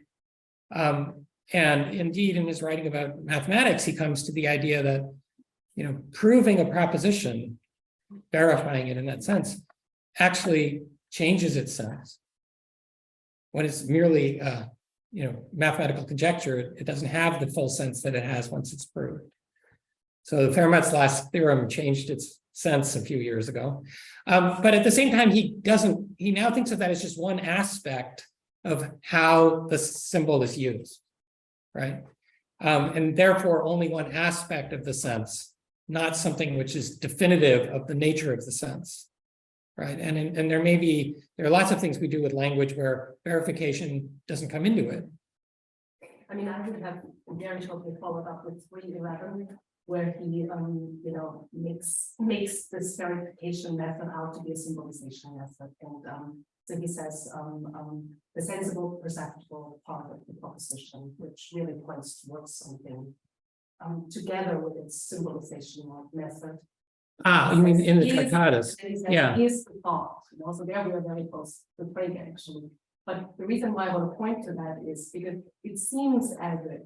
And indeed, in his writing about mathematics, he comes to the idea that, proving a proposition, verifying it in that sense, actually changes its sense. When it's merely, mathematical conjecture, it doesn't have the full sense that it has once it's proved. So the Fermat's last theorem changed its sense a few years ago. But at the same time, he now thinks of that as just one aspect of how the symbol is used, right? And therefore only one aspect of the sense, not something which is definitive of the nature of the sense, right? And there are lots of things we do with language where verification doesn't come into it. I mean, I would have very shortly followed up with 311, where he, makes this verification method out to be a symbolization method. And so he says the sensible, perceptible part of the proposition, which really points towards something, together with its symbolization method. You mean in the Tractatus? Yeah. Here's the thought. So there we are very close to break, actually. But the reason why I want to point to that is because it seems as if,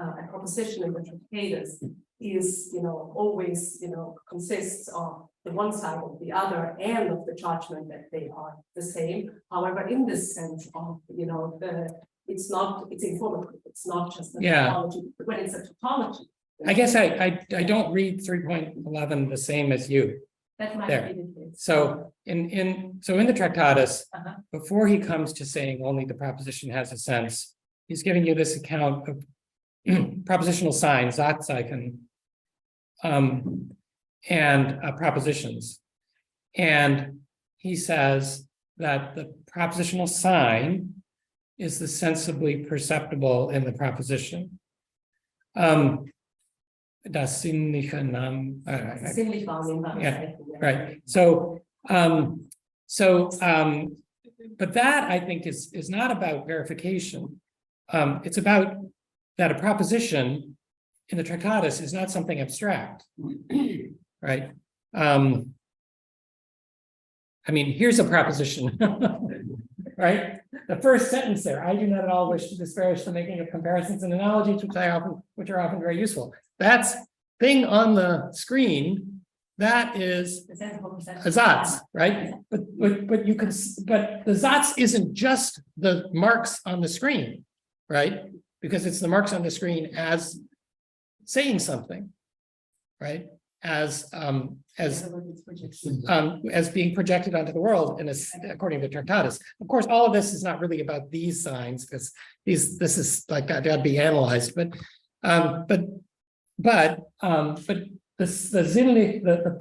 a proposition in the Tractatus is, always, consists of the one side of the other and of the judgment that they are the same. However, in this sense of, it's informative. It's not just a tautology. When it's a tautology. I guess I don't read 3.11 the same as you. That might there. be the case. So in the Tractatus, before he comes to saying only the proposition has a sense, he's giving you this account of propositional signs, Satzzeichen, and propositions. And he says that the propositional sign is the sensibly perceptible in the proposition. Das sinnliche Namen. Yeah, right. So, but that I think is not about verification. It's about that a proposition in the Tractatus is not something abstract, right? I mean, here's a proposition, right? The first sentence there, I do not at all wish to disparage the making of comparisons and analogies, which are often very useful. That's thing on the screen, that is a Satz, right? But the Satz isn't just the marks on the screen, right? Because it's the marks on the screen as saying something, right? As being projected onto the world according to Tractatus. Of course, all of this is not really about these signs, because this is like got to be analyzed. But the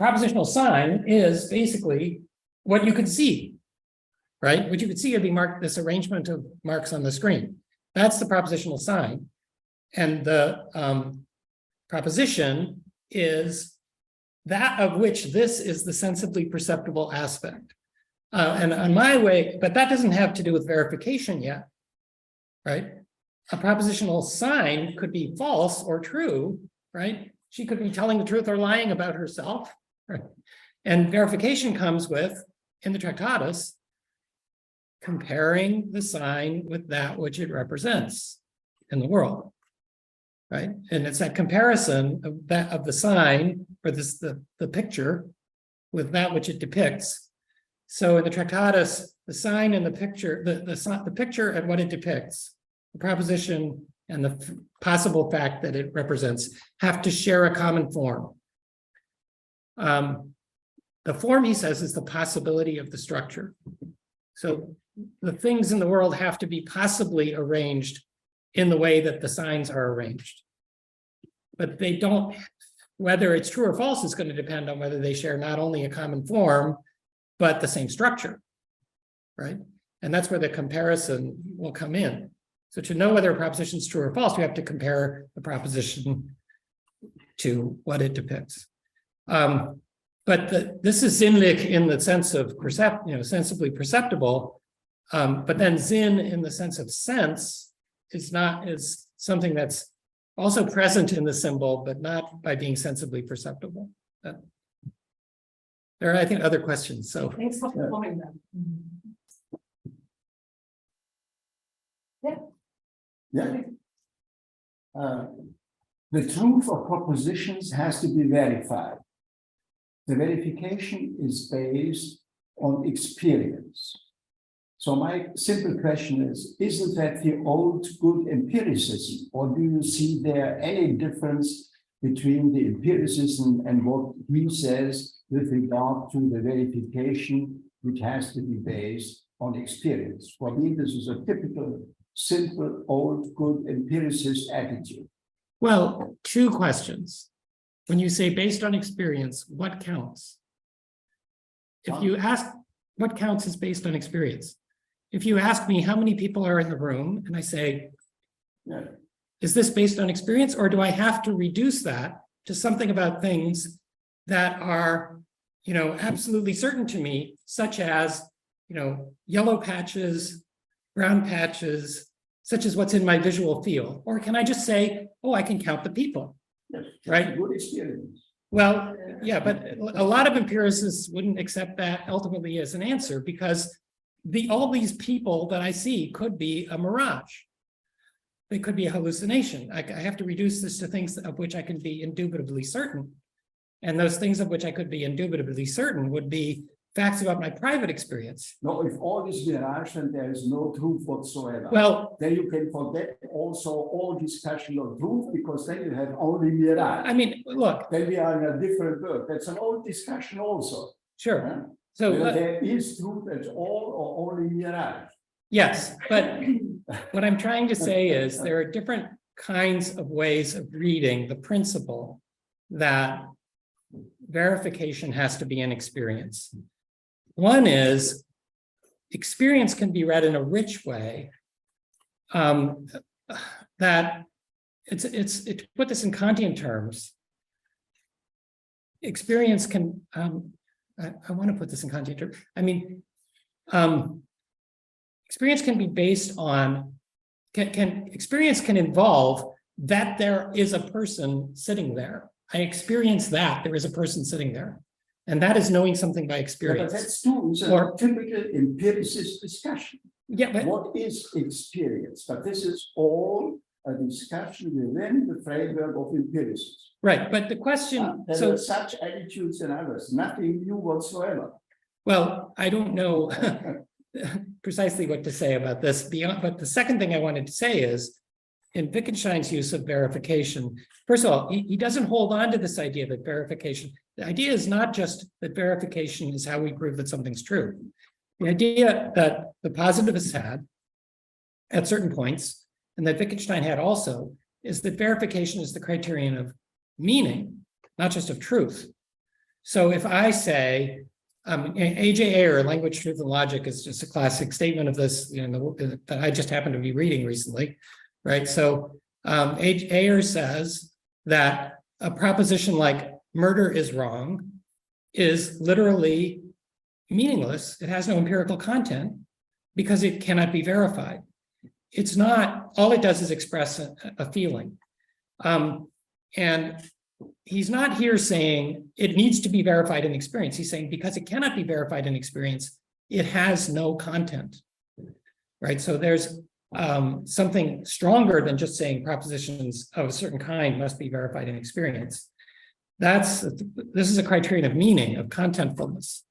propositional sign is basically what you could see, right? What you could see would be marked, this arrangement of marks on the screen. That's the propositional sign, and the proposition is that of which this is the sensibly perceptible aspect. And on my way, but that doesn't have to do with verification yet, right? A propositional sign could be false or true, right? She could be telling the truth or lying about herself, right? And verification comes with, in the Tractatus, comparing the sign with that which it represents in the world. Right, and it's that comparison of the sign or the picture with that which it depicts. So in the Tractatus, the sign and the picture, the picture and what it depicts, the proposition and the possible fact that it represents have to share a common form. The form, he says, is the possibility of the structure. So the things in the world have to be possibly arranged in the way that the signs are arranged. But they don't, whether it's true or false is going to depend on whether they share not only a common form, but the same structure, right? And that's where the comparison will come in. So to know whether a proposition is true or false, you have to compare the proposition to what it depicts. But this is Sinnlich in the sense of sensibly perceptible, but then Sinn in the sense of sense is something that's also present in the symbol, but not by being sensibly perceptible. There are, I think, other questions. So thanks for performing them. Yeah. The truth of propositions has to be verified. The verification is based on experience. So my simple question is, isn't that the old good empiricism, or do you see there any difference between the empiricism and what he says with regard to the verification, which has to be based on experience? For me, this is a typical, simple, old good empiricist attitude. well, two questions. When you say based on experience, what counts? If you ask what counts is based on experience. If you ask me how many people are in the room, and I say, is this based on experience, or do I have to reduce that to something about things that are, absolutely certain to me, such as, yellow patches, brown patches, such as what's in my visual field? Or can I just say, oh, I can count the people, right? Good experience. Well, yeah, but a lot of empiricists wouldn't accept that ultimately as an answer, because all these people that I see could be a mirage. They could be a hallucination. I have to reduce this to things of which I can be indubitably certain. And those things of which I could be indubitably certain would be facts about my private experience. No, if all is mirage and there is no truth whatsoever, well, then you can forget also all discussion of truth, because then you have only mirage. I mean, look. Then we are in a different world. That's an old discussion also. Sure. Huh? So whether there is truth at all or only mirage. Yes, but what I'm trying to say is there are different kinds of ways of reading the principle that verification has to be an experience. One is experience can be read in a rich way, that it's to put this in Kantian terms. Experience can I want to put this in Kantian terms. I mean, experience can be based on experience can involve that there is a person sitting there. I experience that there is a person sitting there. And that is knowing something by experience. Yeah, but that's true. It's a typical empiricist discussion. Yeah, but What is experience? But this is all a discussion within the framework of empiricism. right, but the question, There so, are such attitudes and others, nothing new whatsoever. well, I don't know precisely what to say about this beyond, but the second thing I wanted to say is in Wittgenstein's use of verification, first of all, he doesn't hold on to this idea that verification, the idea is not just that verification is how we prove that something's true. The idea that the positivists had at certain points, and that Wittgenstein had also, is that verification is the criterion of meaning, not just of truth. So if I say, A.J. Ayer, Language, Truth, and Logic is just a classic statement of this, that I just happened to be reading recently, right? So Ayer says that a proposition like murder is wrong is literally meaningless. It has no empirical content because it cannot be verified. It's not, all it does is express a feeling. And he's not here saying it needs to be verified in experience. He's saying because it cannot be verified in experience, it has no content, right? So there's something stronger than just saying propositions of a certain kind must be verified in experience. This is a criterion of meaning, of contentfulness.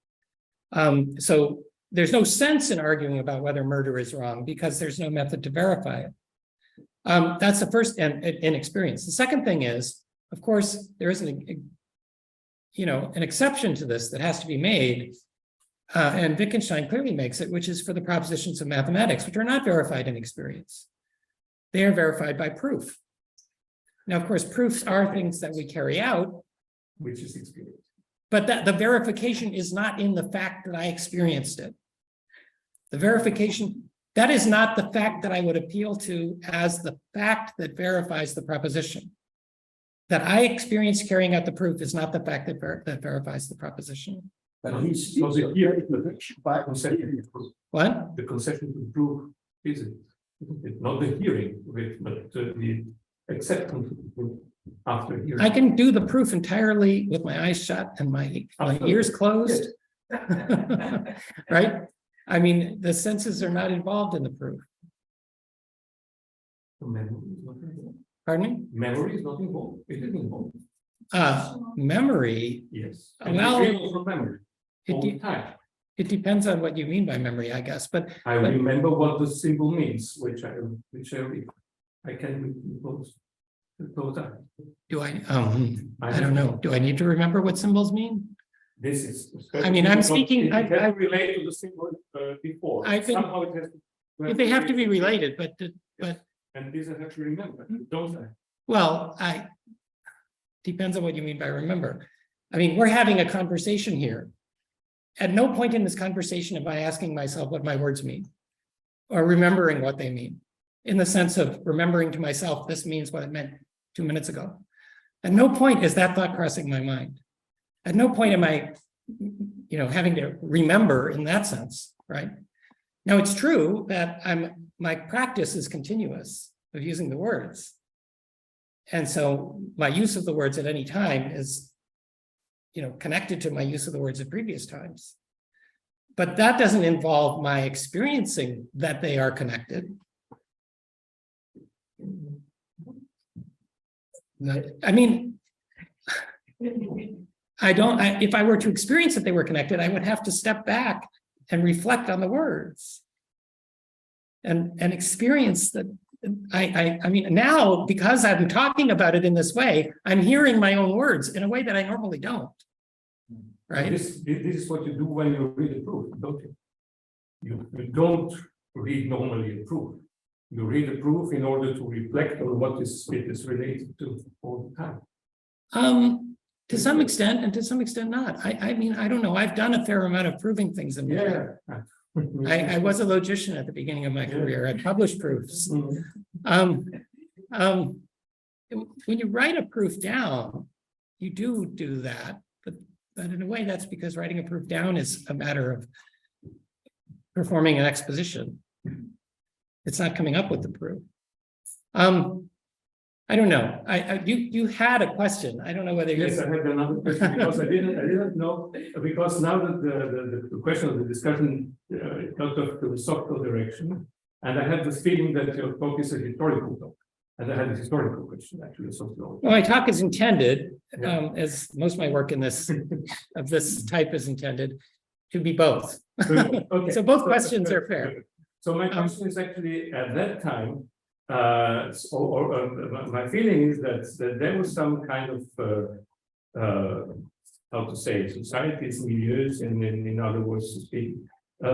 So there's no sense in arguing about whether murder is wrong because there's no method to verify it. That's the first in experience. The second thing is, of course, there is an exception to this that has to be made, and Wittgenstein clearly makes it, which is for the propositions of mathematics, which are not verified in experience. They are verified by proof. Now, of course, proofs are things that we carry out, which is experience. but the verification is not in the fact that I experienced it. The verification, that is not the fact that I would appeal to as the fact that verifies the proposition. That I experienced carrying out the proof is not the fact that verifies the proposition. But he's So the hearing, by concession to proof, What? the concession to proof is it? Not the hearing, but the acceptance of the proof after hearing. I can do the proof entirely with my eyes shut and my ears closed. Right? I mean, the senses are not involved in the proof. Memory is not involved. Pardon me? Memory is not involved. It is involved. Memory, Yes. Well, And from memory all the time. it depends on what you mean by memory, I guess, but I remember what the symbol means, which I read. I can read those eyes. do I don't know. Do I need to remember what symbols mean? This is. I mean, I'm speaking- It can relate to the symbol before. I think- Somehow it has to. They have to be related, but And these I have to remember, don't I? well, depends on what you mean by remember. I mean, we're having a conversation here. At no point in this conversation am I asking myself what my words mean or remembering what they mean in the sense of remembering to myself, this means what it meant 2 minutes ago. At no point is that thought crossing my mind. At no point am I, having to remember in that sense, right? Now, it's true that my practice is continuous of using the words. And so my use of the words at any time is, connected to my use of the words at previous times. But that doesn't involve my experiencing that they are connected. I mean, if I were to experience that they were connected, I would have to step back and reflect on the words and experience that. I mean, now, because I'm talking about it in this way, I'm hearing my own words in a way that I normally don't. Right? This is what you do when you read a proof, don't you? You don't read normally a proof. You read a proof in order to reflect on what it is related to all the time. To some extent, and to some extent not. I mean, I don't know. I've done a fair amount of proving things in my career. I was a logician at the beginning of my career. I published proofs. When you write a proof down, you do that, but in a way that's because writing a proof down is a matter of performing an exposition. It's not coming up with the proof. I don't know. You had a question. I don't know whether Yes, I had another question because I didn't know, because now that the question of the discussion got off philosophical direction, and I had this feeling that your talk is a historical talk, and I had a historical question, actually, a sociology. Well, my talk is intended, Yeah. as most of my work in this of this type is intended, to be both. Okay. So both questions are fair. So my question is actually at that time, my feeling is that there was some kind of how to say, societies, milieus, in other words to speak,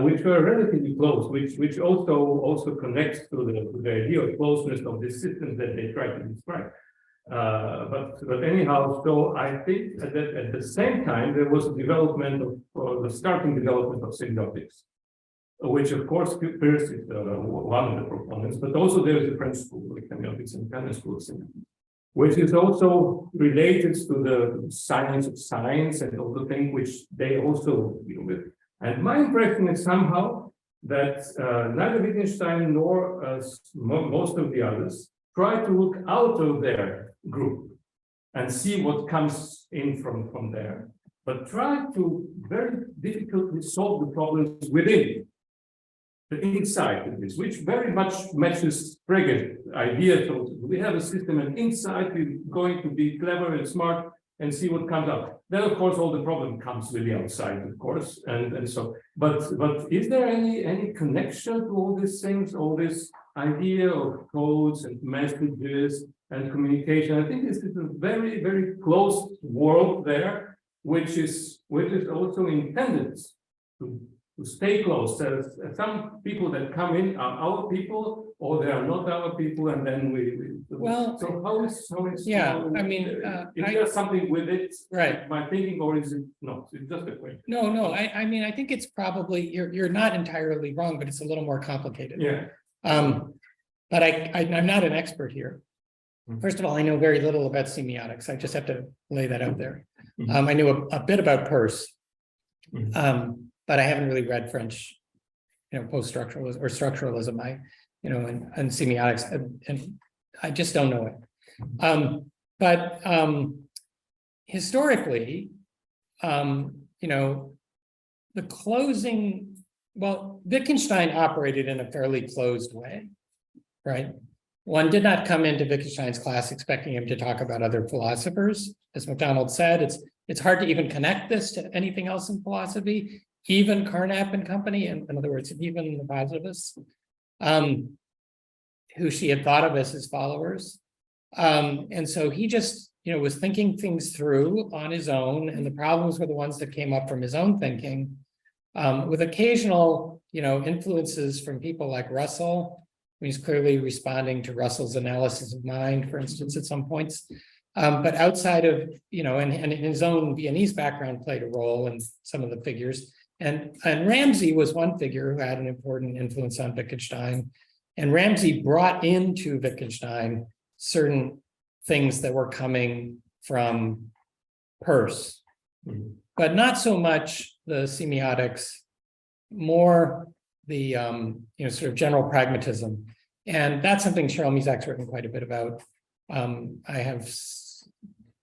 which were relatively close, which also connects to the idea of closeness of the systems that they try to describe. But anyhow, so I think that at the same time there was a development of the starting development of semiotics, which of course Peirce is one of the proponents, but also there is a French school, like semiotics and Vienna School of semiotics, which is also related to the science of science and all the things which they also deal with. And my impression is somehow that neither Wittgenstein nor most of the others try to look out of their group and see what comes in from there, but try to very difficultly solve the problems within the inside of this, which very much matches Frege's idea. So we have a system, and inside we're going to be clever and smart and see what comes out. Then, of course, all the problem comes with the outside, of course, and so. But is there any connection to all these things, all this idea of codes and messages and communication? I think this is a very, very close world there, which is also intended to stay close. Some people that come in are our people, or they are not our people, and then Well, so how is yeah, I mean, is there something with it, right. my thinking, or is it not? It's just a question. No. I mean, I think it's probably you're not entirely wrong, but it's a little more complicated. Yeah. But I'm not an expert here. First of all, I know very little about semiotics. I just have to lay that out there. I knew a bit about Peirce, but I haven't really read French, post-structuralism or structuralism. And semiotics, and I just don't know it. But historically, the closing. Well, Wittgenstein operated in a fairly closed way, right? One did not come into Wittgenstein's class expecting him to talk about other philosophers. As MacDonald said, it's hard to even connect this to anything else in philosophy, even Carnap and company, in other words, even the positivists, who she had thought of as his followers. And so he just, was thinking things through on his own, and the problems were the ones that came up from his own thinking, with occasional, influences from people like Russell. He's clearly responding to Russell's analysis of mind, for instance, at some points. But outside of, and his own Viennese background played a role in some of the figures. And Ramsay was one figure who had an important influence on Wittgenstein. And Ramsay brought into Wittgenstein certain things that were coming from Peirce, but not so much the semiotics, more the sort of general pragmatism. And that's something Cheryl Mezak's written quite a bit about. I have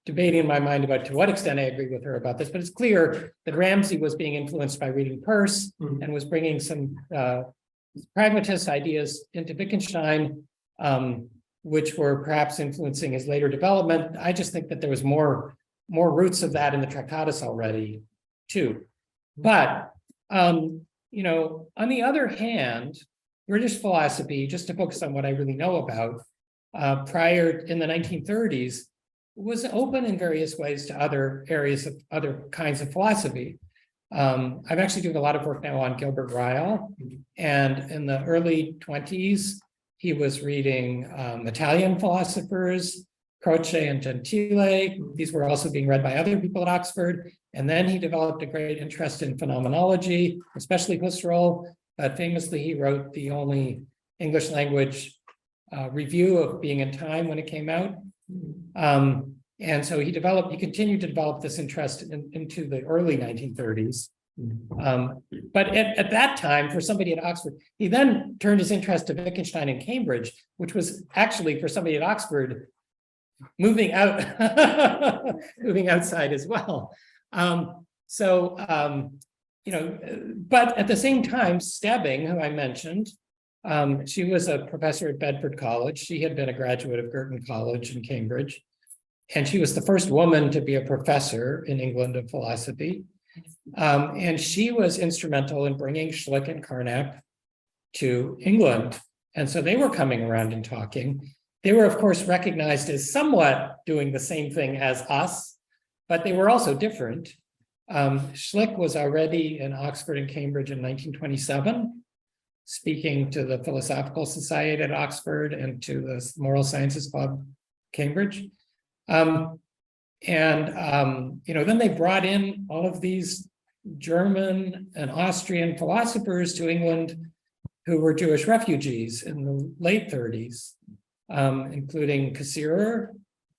debating in my mind about to what extent I agree with her about this, but it's clear that Ramsay was being influenced by reading Peirce and was bringing some pragmatist ideas into Wittgenstein, which were perhaps influencing his later development. I just think that there was more roots of that in the Tractatus already, too. But on the other hand, British philosophy, just to focus on what I really know about, prior in the 1930s, was open in various ways to other areas of other kinds of philosophy. I'm actually doing a lot of work now on Gilbert Ryle, and in the early 20s, he was reading Italian philosophers, Croce and Gentile. These were also being read by other people at Oxford. And then he developed a great interest in phenomenology, especially Husserl. But famously, he wrote the only English language review of Being in Time when it came out. And so he continued to develop this interest into the early 1930s. But at that time, for somebody at Oxford, he then turned his interest to Wittgenstein in Cambridge, which was actually for somebody at Oxford moving out, moving outside as well. You know, but at the same time, Stebbing, who I mentioned, she was a professor at Bedford College. She had been a graduate of Girton College in Cambridge. And she was the first woman to be a professor in England of philosophy. And she was instrumental in bringing Schlick and Carnap to England. And so they were coming around and talking. They were, of course, recognized as somewhat doing the same thing as us, but they were also different. Schlick was already in Oxford and Cambridge in 1927, speaking to the Philosophical Society at Oxford and to the Moral Sciences Club, Cambridge. You know, then they brought in all of these German and Austrian philosophers to England who were Jewish refugees in the late 30s, including Cassirer,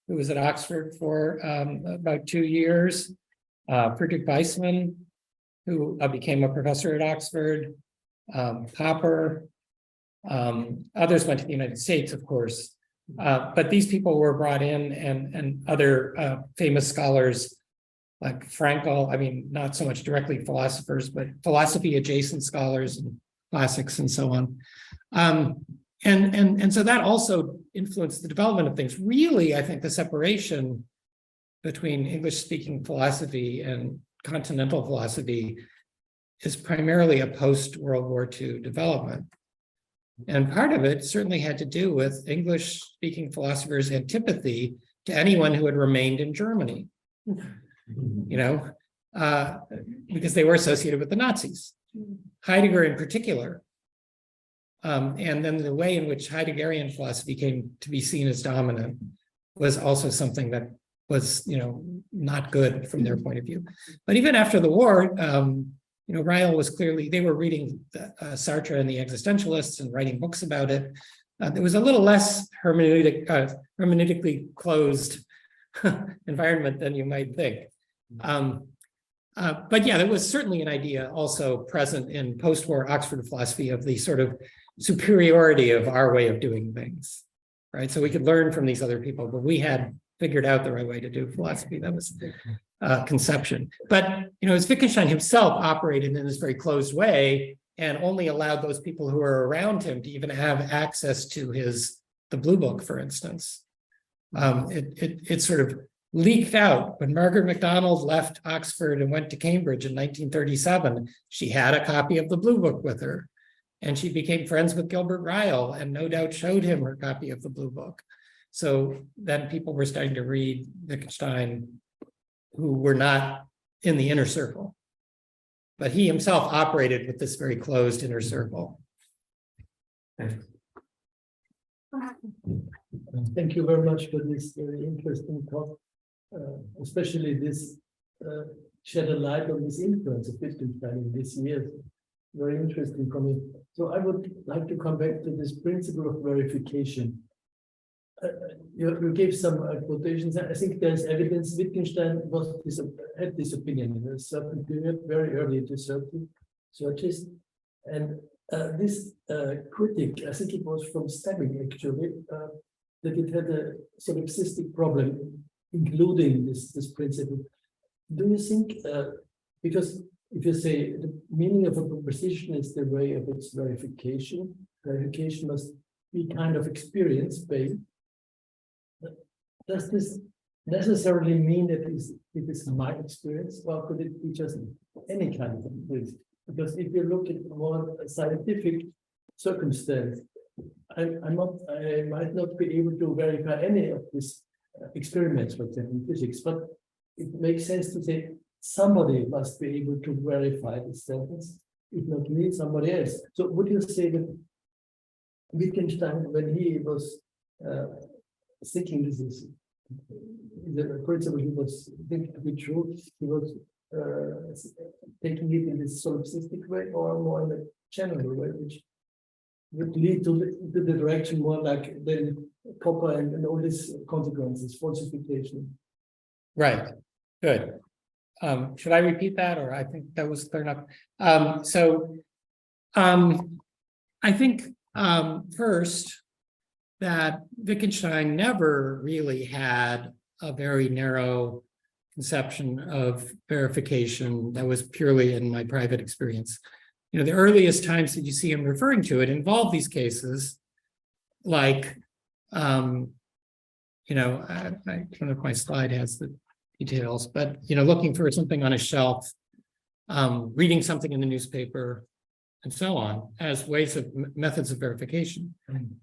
who was at Oxford for about 2 years, Friedrich Waismann, who became a professor at Oxford, Popper, others went to the United States, of course. But these people were brought in, and other famous scholars like Frankel, I mean, not so much directly philosophers, but philosophy adjacent scholars and classics and so on. And so that also influenced the development of things. Really, I think the separation between English-speaking philosophy and continental philosophy is primarily a post-World War II development. And part of it certainly had to do with English-speaking philosophers' antipathy to anyone who had remained in Germany, you know, because they were associated with the Nazis, Heidegger in particular. And then the way in which Heideggerian philosophy came to be seen as dominant was also something that was, you know, not good from their point of view. But even after the war, you know, Ryle was clearly, they were reading Sartre and the existentialists and writing books about it. There was a little less hermeneutically closed environment than you might think. But yeah, there was certainly an idea also present in post-war Oxford philosophy of the sort of superiority of our way of doing things, right? So we could learn from these other people, but we had figured out the right way to do philosophy. That was conception. But, you know, as Wittgenstein himself operated in this very closed way and only allowed those people who were around him to even have access to the Blue Book, for instance. It sort of leaked out when Margaret MacDonald left Oxford and went to Cambridge in 1937. She had a copy of the Blue Book with her, and she became friends with Gilbert Ryle and no doubt showed him her copy of the Blue Book. So then people were starting to read Wittgenstein who were not in the inner circle. But he himself operated with this very closed inner circle. Thank you very much for this very interesting talk, especially this shed a light on this influence of Wittgenstein in this year. Very interesting for me. So I would like to come back to this principle of verification. You gave some quotations. I think there's evidence Wittgenstein had this opinion in a certain period, very early in the 30s. And this critic, I think it was from Stebbing actually, that it had a solipsistic problem, including this principle. Do you think, because if you say the meaning of a proposition is the way of its verification must be kind of experience-based. Does this necessarily mean that it is my experience, or could it be just any kind of experience? Because if you look at more scientific circumstance, I might not be able to verify any of these experiments, for example, in physics, but it makes sense to say somebody must be able to verify this sentence, if not me, somebody else. So would you say that Wittgenstein, when he was thinking this is the principle he was thinking to be true, he was taking it in this solipsistic way or more in a general way, which would lead to the direction more like then Popper and all these consequences, falsification. Right, good. Should I repeat that, or I think that was clear enough? I think first, that Wittgenstein never really had a very narrow conception of verification that was purely in my private experience. You know, the earliest times that you see him referring to it involve these cases like, you know, I don't know if my slide has the details, but, you know, looking for something on a shelf, reading something in the newspaper, and so on, as ways of methods of verification,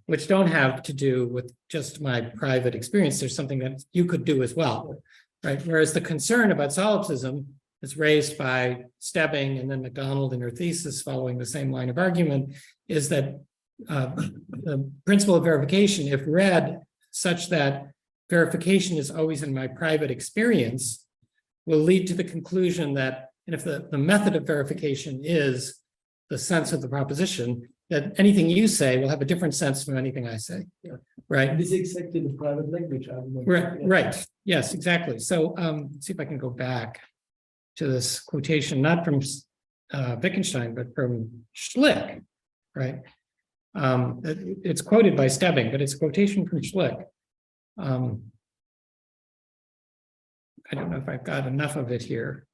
which don't have to do with just my private experience. There's something that you could do as well, right? Whereas the concern about solipsism is raised by Stebbing and then McDonald in her thesis following the same line of argument, is that the principle of verification, if read such that verification is always in my private experience, will lead to the conclusion that, and if the method of verification is the sense of the proposition, that anything you say will have a different sense from anything I say, right? This is exactly the private language argument. Right, right. Yes, exactly. So let's see if I can go back to this quotation, not from Wittgenstein, but from Schlick, right? It's quoted by Stebbing, but it's a quotation from Schlick. I don't know if I've got enough of it here.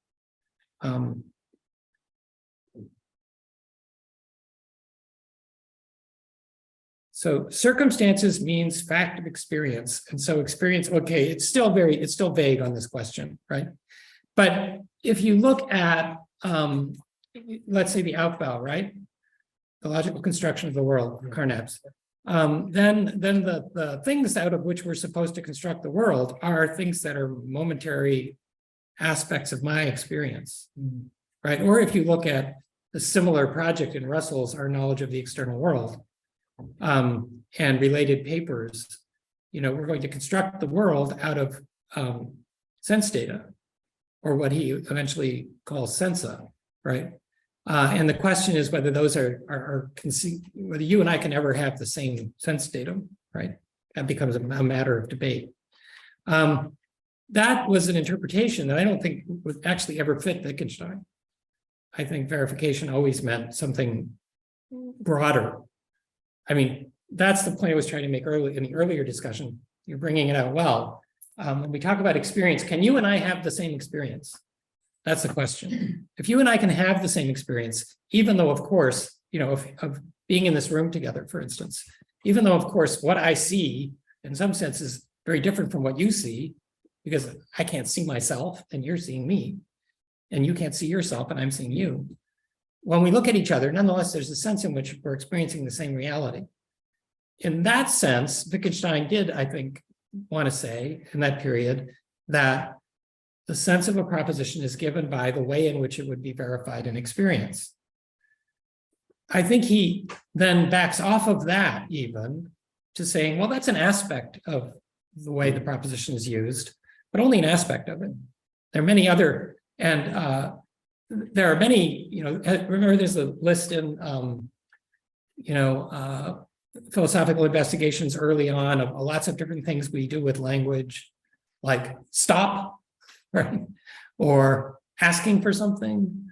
So circumstances means fact of experience. And so experience, okay, it's still vague on this question, right? But if you look at, let's say the Aufbau, right? The logical construction of the world, Carnap's, then the things out of which we're supposed to construct the world are things that are momentary aspects of my experience, right? Or if you look at the similar project in Russell's Our Knowledge of the External World, and related papers, you know, we're going to construct the world out of sense data, or what he eventually calls sensa, right? And the question is whether those are whether you and I can ever have the same sense datum, right? That becomes a matter of debate. That was an interpretation that I don't think would actually ever fit Wittgenstein. I think verification always meant something broader. I mean, that's the point I was trying to make early in the earlier discussion. You're bringing it out well. When we talk about experience, can you and I have the same experience? That's the question. If you and I can have the same experience, even though, of course, you know, of being in this room together, for instance, even though, of course, what I see in some sense is very different from what you see, because I can't see myself and you're seeing me, and you can't see yourself and I'm seeing you. When we look at each other, nonetheless, there's a sense in which we're experiencing the same reality. In that sense, Wittgenstein did, I think, want to say in that period that the sense of a proposition is given by the way in which it would be verified in experience. I think he then backs off of that even to saying, well, that's an aspect of the way the proposition is used, but only an aspect of it. There are many other, and there are many, you know, remember there's a list in, philosophical investigations early on of lots of different things we do with language, like stop, right? Or asking for something,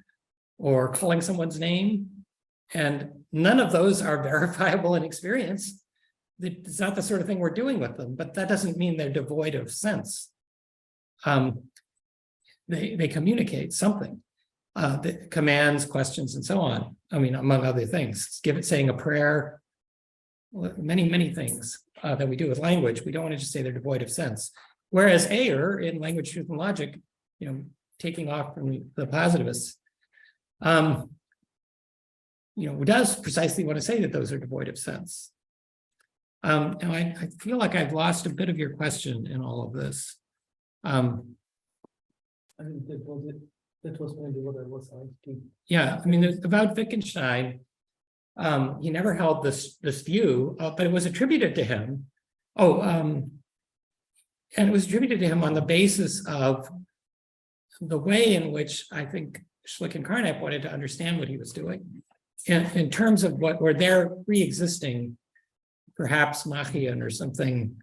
or calling someone's name. And none of those are verifiable in experience. It's not the sort of thing we're doing with them, but that doesn't mean they're devoid of sense. They communicate something. The commands, questions, and so on. I mean, among other things, saying a prayer, many things that we do with language. We don't want to just say they're devoid of sense. Whereas Ayer in Language, Truth, and Logic, you know, taking off from the positivists, does precisely want to say that those are devoid of sense. Now I feel like I've lost a bit of your question in all of this. I think that was it. That was maybe what I was asking. Yeah, I mean, about Wittgenstein, he never held this view, but it was attributed to him. And it was attributed to him on the basis of the way in which I think Schlick and Carnap wanted to understand what he was doing in terms of what were their pre-existing, perhaps Machian or something,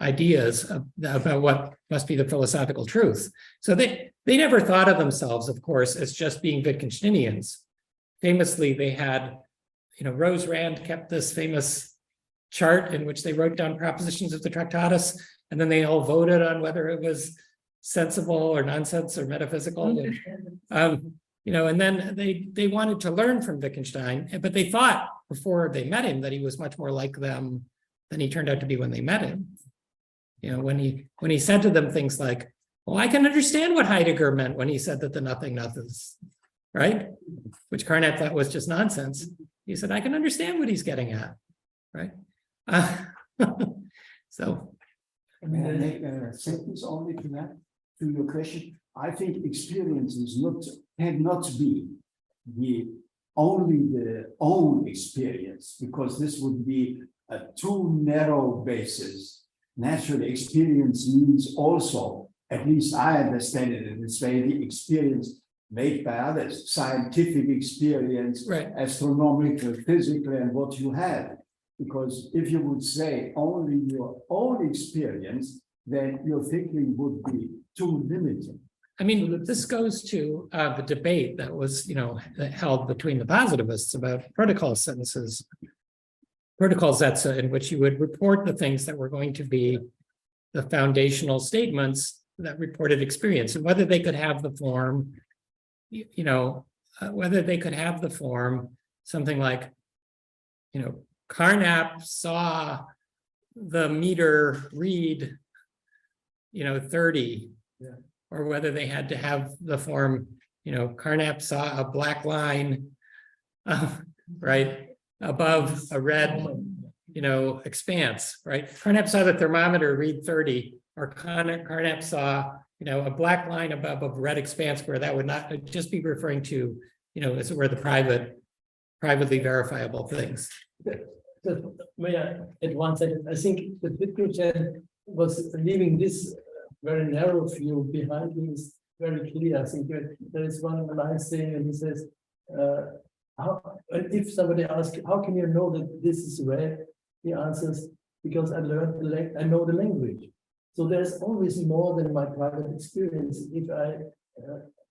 ideas about what must be the philosophical truth. So they never thought of themselves, of course, as just being Wittgensteinians. Famously, they had, Rose Rand kept this famous chart in which they wrote down propositions of the Tractatus, and then they all voted on whether it was sensible or nonsense or metaphysical. You know, and then they wanted to learn from Wittgenstein, but they thought before they met him that he was much more like them than he turned out to be when they met him. You know, when he said to them things like, well, I can understand what Heidegger meant when he said that the nothing-nothings, right? Which Carnap thought was just nonsense. He said, I can understand what he's getting at, right? So. May I make a sentence only to that, to your question? I think experience cannot be only the own experience, because this would be a too narrow basis. Naturally, experience means also, at least I understand it in this way, the experience made by others, scientific experience, right. astronomical, physical, and what you have. Because if you would say only your own experience, then your thinking would be too limited. I mean, this goes to the debate that was, you know, held between the positivists about protocol sentences, protocol Sätze, in which you would report the things that were going to be the foundational statements that reported experience, and whether they could have the form, you know, whether they could have the form something like, you know, Carnap saw the meter read, you know, 30. Yeah. Or whether they had to have the form, you know, Carnap saw a black line, right, above a red, you know, expanse, right? Carnap saw the thermometer read 30, or Carnap saw, you know, a black line above a red expanse, where that would not just be referring to, you know, as it were, the privately verifiable things. May I add one second? I think that Wittgenstein was leaving this very narrow view behind him is very clear. I think there is one nice thing, and he says, if somebody asks, how can you know that this is red? He answers, because I learned I know the language. So there's always more than my private experience. If I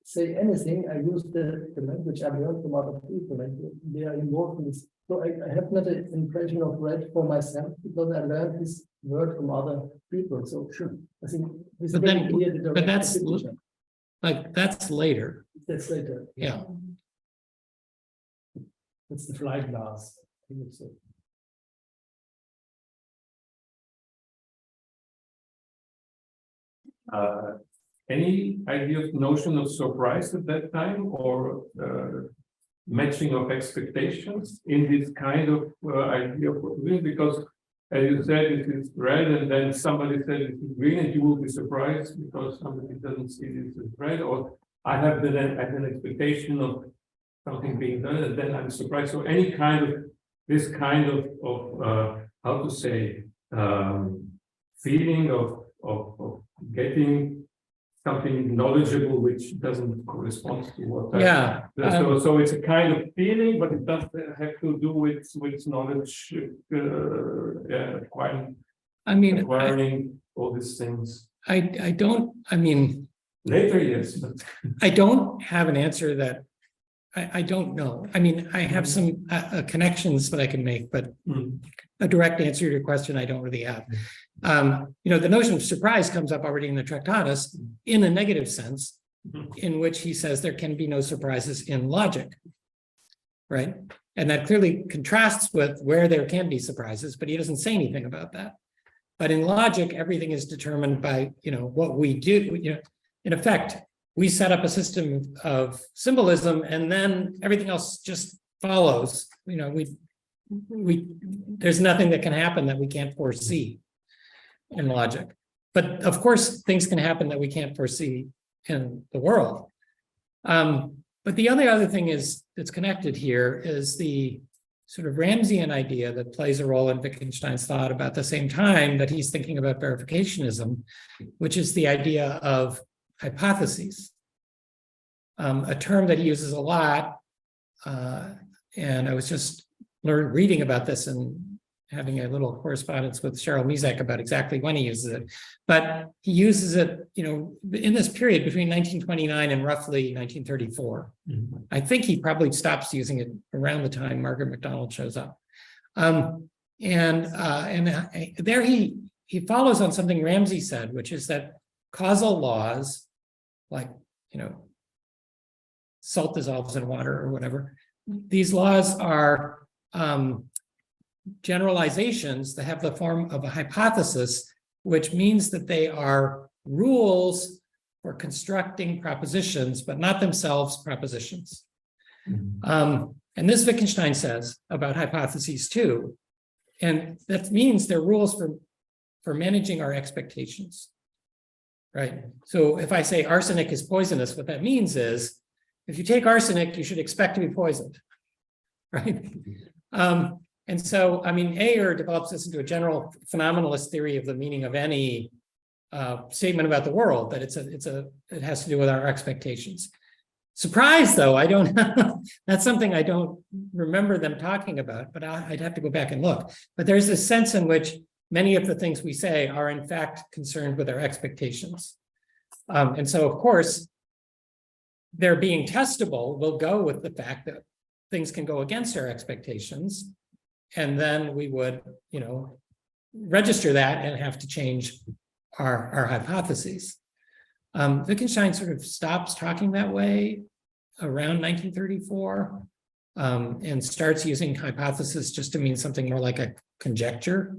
say anything, I use the language I learned from other people, and they are involved in this. So I have not an impression of red for myself, because I learned this word from other people. So sure, I think this is very clear. But that's like, that's later. That's later. Yeah. That's the fly glass. I think so. Any idea of notion of surprise at that time, or matching of expectations in this kind of idea of possibility? Because as you said, it is red, and then somebody said it is green, and you will be surprised because somebody doesn't see this as red, or I have an expectation of something being done, and then I'm surprised. So any kind of this kind of how to say feeling of getting something knowledgeable which doesn't correspond to what so it's a kind of feeling, but it doesn't have to do with knowledge acquiring. I mean, acquiring all these things. I mean later, yes, but I don't have an answer that I don't know. I mean, I have some connections that I can make, but a direct answer to your question I don't really have. You know, the notion of surprise comes up already in the Tractatus in a negative sense, in which he says there can be no surprises in logic, right? And that clearly contrasts with where there can be surprises, but he doesn't say anything about that. But in logic, everything is determined by, you know, what we do. You know, in effect, we set up a system of symbolism, and then everything else just follows. You know, there's nothing that can happen that we can't foresee in logic. But of course, things can happen that we can't foresee in the world. But the other thing is that's connected here is the sort of Ramseyan idea that plays a role in Wittgenstein's thought about the same time that he's thinking about verificationism, which is the idea of hypotheses, a term that he uses a lot. And I was just reading about this and having a little correspondence with Cheryl Mizek about exactly when he uses it. But he uses it, you know, in this period between 1929 and roughly 1934. I think he probably stops using it around the time Margaret McDonald shows up. And there he follows on something Ramsey said, which is that causal laws, like, salt dissolves in water or whatever, these laws are generalizations that have the form of a hypothesis, which means that they are rules for constructing propositions, but not themselves propositions. And this Wittgenstein says about hypotheses too. And that means they're rules for managing our expectations, right? So if I say arsenic is poisonous, what that means is, if you take arsenic, you should expect to be poisoned, right? And so, I mean, Ayer develops this into a general phenomenalist theory of the meaning of any statement about the world, that it has to do with our expectations. Surprise, though, I don't that's something I don't remember them talking about, but I'd have to go back and look. But there's this sense in which many of the things we say are in fact concerned with our expectations. And so, of course, their being testable will go with the fact that things can go against our expectations. And then we would, register that and have to change our hypotheses. Wittgenstein sort of stops talking that way around 1934 and starts using hypothesis just to mean something more like a conjecture.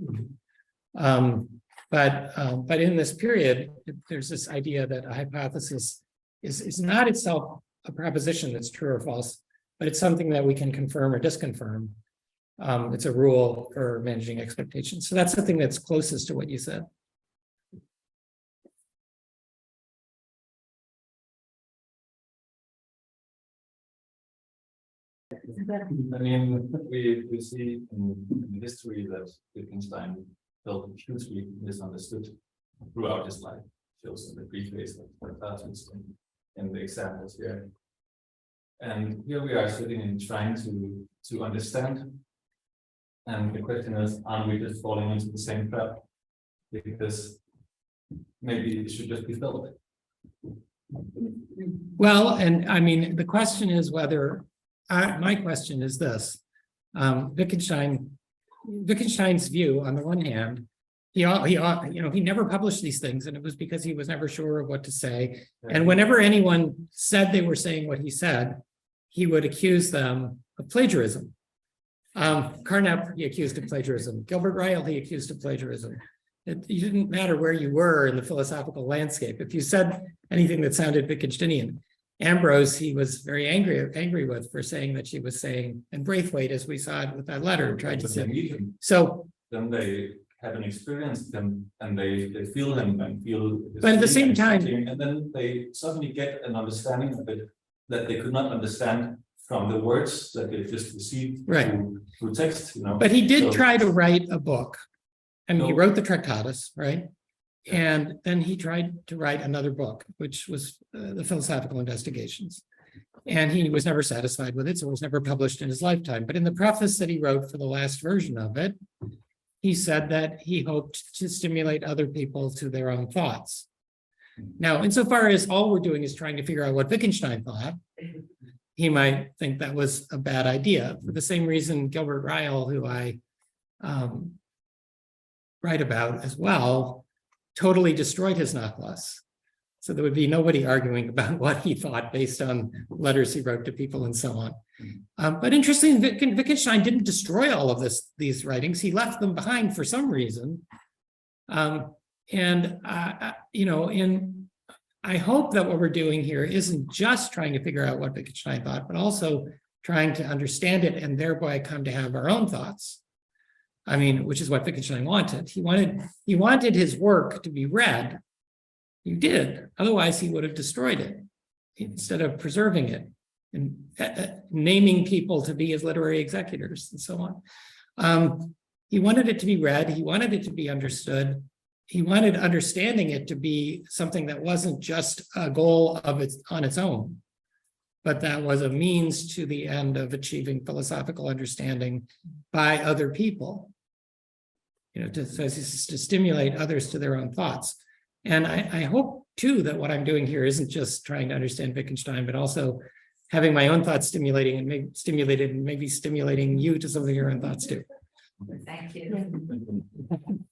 But in this period, there's this idea that a hypothesis is not itself a proposition that's true or false, but it's something that we can confirm or disconfirm. It's a rule for managing expectations. So that's the thing that's closest to what you said. I mean, we see in history that Wittgenstein felt hugely misunderstood throughout his life. Shows in the preface of Platon's in the examples here. And here we are sitting and trying to understand. And the question is, aren't we just falling into the same trap? Because maybe it should just be felt. Well, and I mean, the question is whether, my question is this, Wittgenstein's view, on the one hand, he never published these things, and it was because he was never sure of what to say. And whenever anyone said they were saying what he said, he would accuse them of plagiarism. Carnap, he accused of plagiarism. Gilbert Ryle, he accused of plagiarism. It didn't matter where you were in the philosophical landscape. If you said anything that sounded Wittgensteinian, Ambrose, he was very angry with for saying that she was saying, and Braithwaite, as we saw it with that letter, tried to say. So then they have an experience them and they feel him and feel. But at the same time, and then they suddenly get an understanding of it that they could not understand from the words that they just received right. through text. But he did try to write a book. I mean, he wrote the Tractatus, right? And then he tried to write another book, which was the Philosophical Investigations. And he was never satisfied with it, so it was never published in his lifetime. But in the preface that he wrote for the last version of it, he said that he hoped to stimulate other people to their own thoughts. Now, insofar as all we're doing is trying to figure out what Wittgenstein thought, he might think that was a bad idea. For the same reason, Gilbert Ryle, who I write about as well, totally destroyed his Nachlass. So there would be nobody arguing about what he thought based on letters he wrote to people and so on. But interestingly, Wittgenstein didn't destroy all of these writings. He left them behind for some reason. I hope that what we're doing here isn't just trying to figure out what Wittgenstein thought, but also trying to understand it and thereby come to have our own thoughts. I mean, which is what Wittgenstein wanted. He wanted his work to be read. He did. Otherwise, he would have destroyed it instead of preserving it and naming people to be his literary executors and so on. He wanted it to be read. He wanted it to be understood. He wanted understanding it to be something that wasn't just a goal on its own, but that was a means to the end of achieving philosophical understanding by other people, to stimulate others to their own thoughts. And I hope, too, that what I'm doing here isn't just trying to understand Wittgenstein, but also having my own thoughts stimulated and maybe stimulating you to some of your own thoughts, too. Thank you.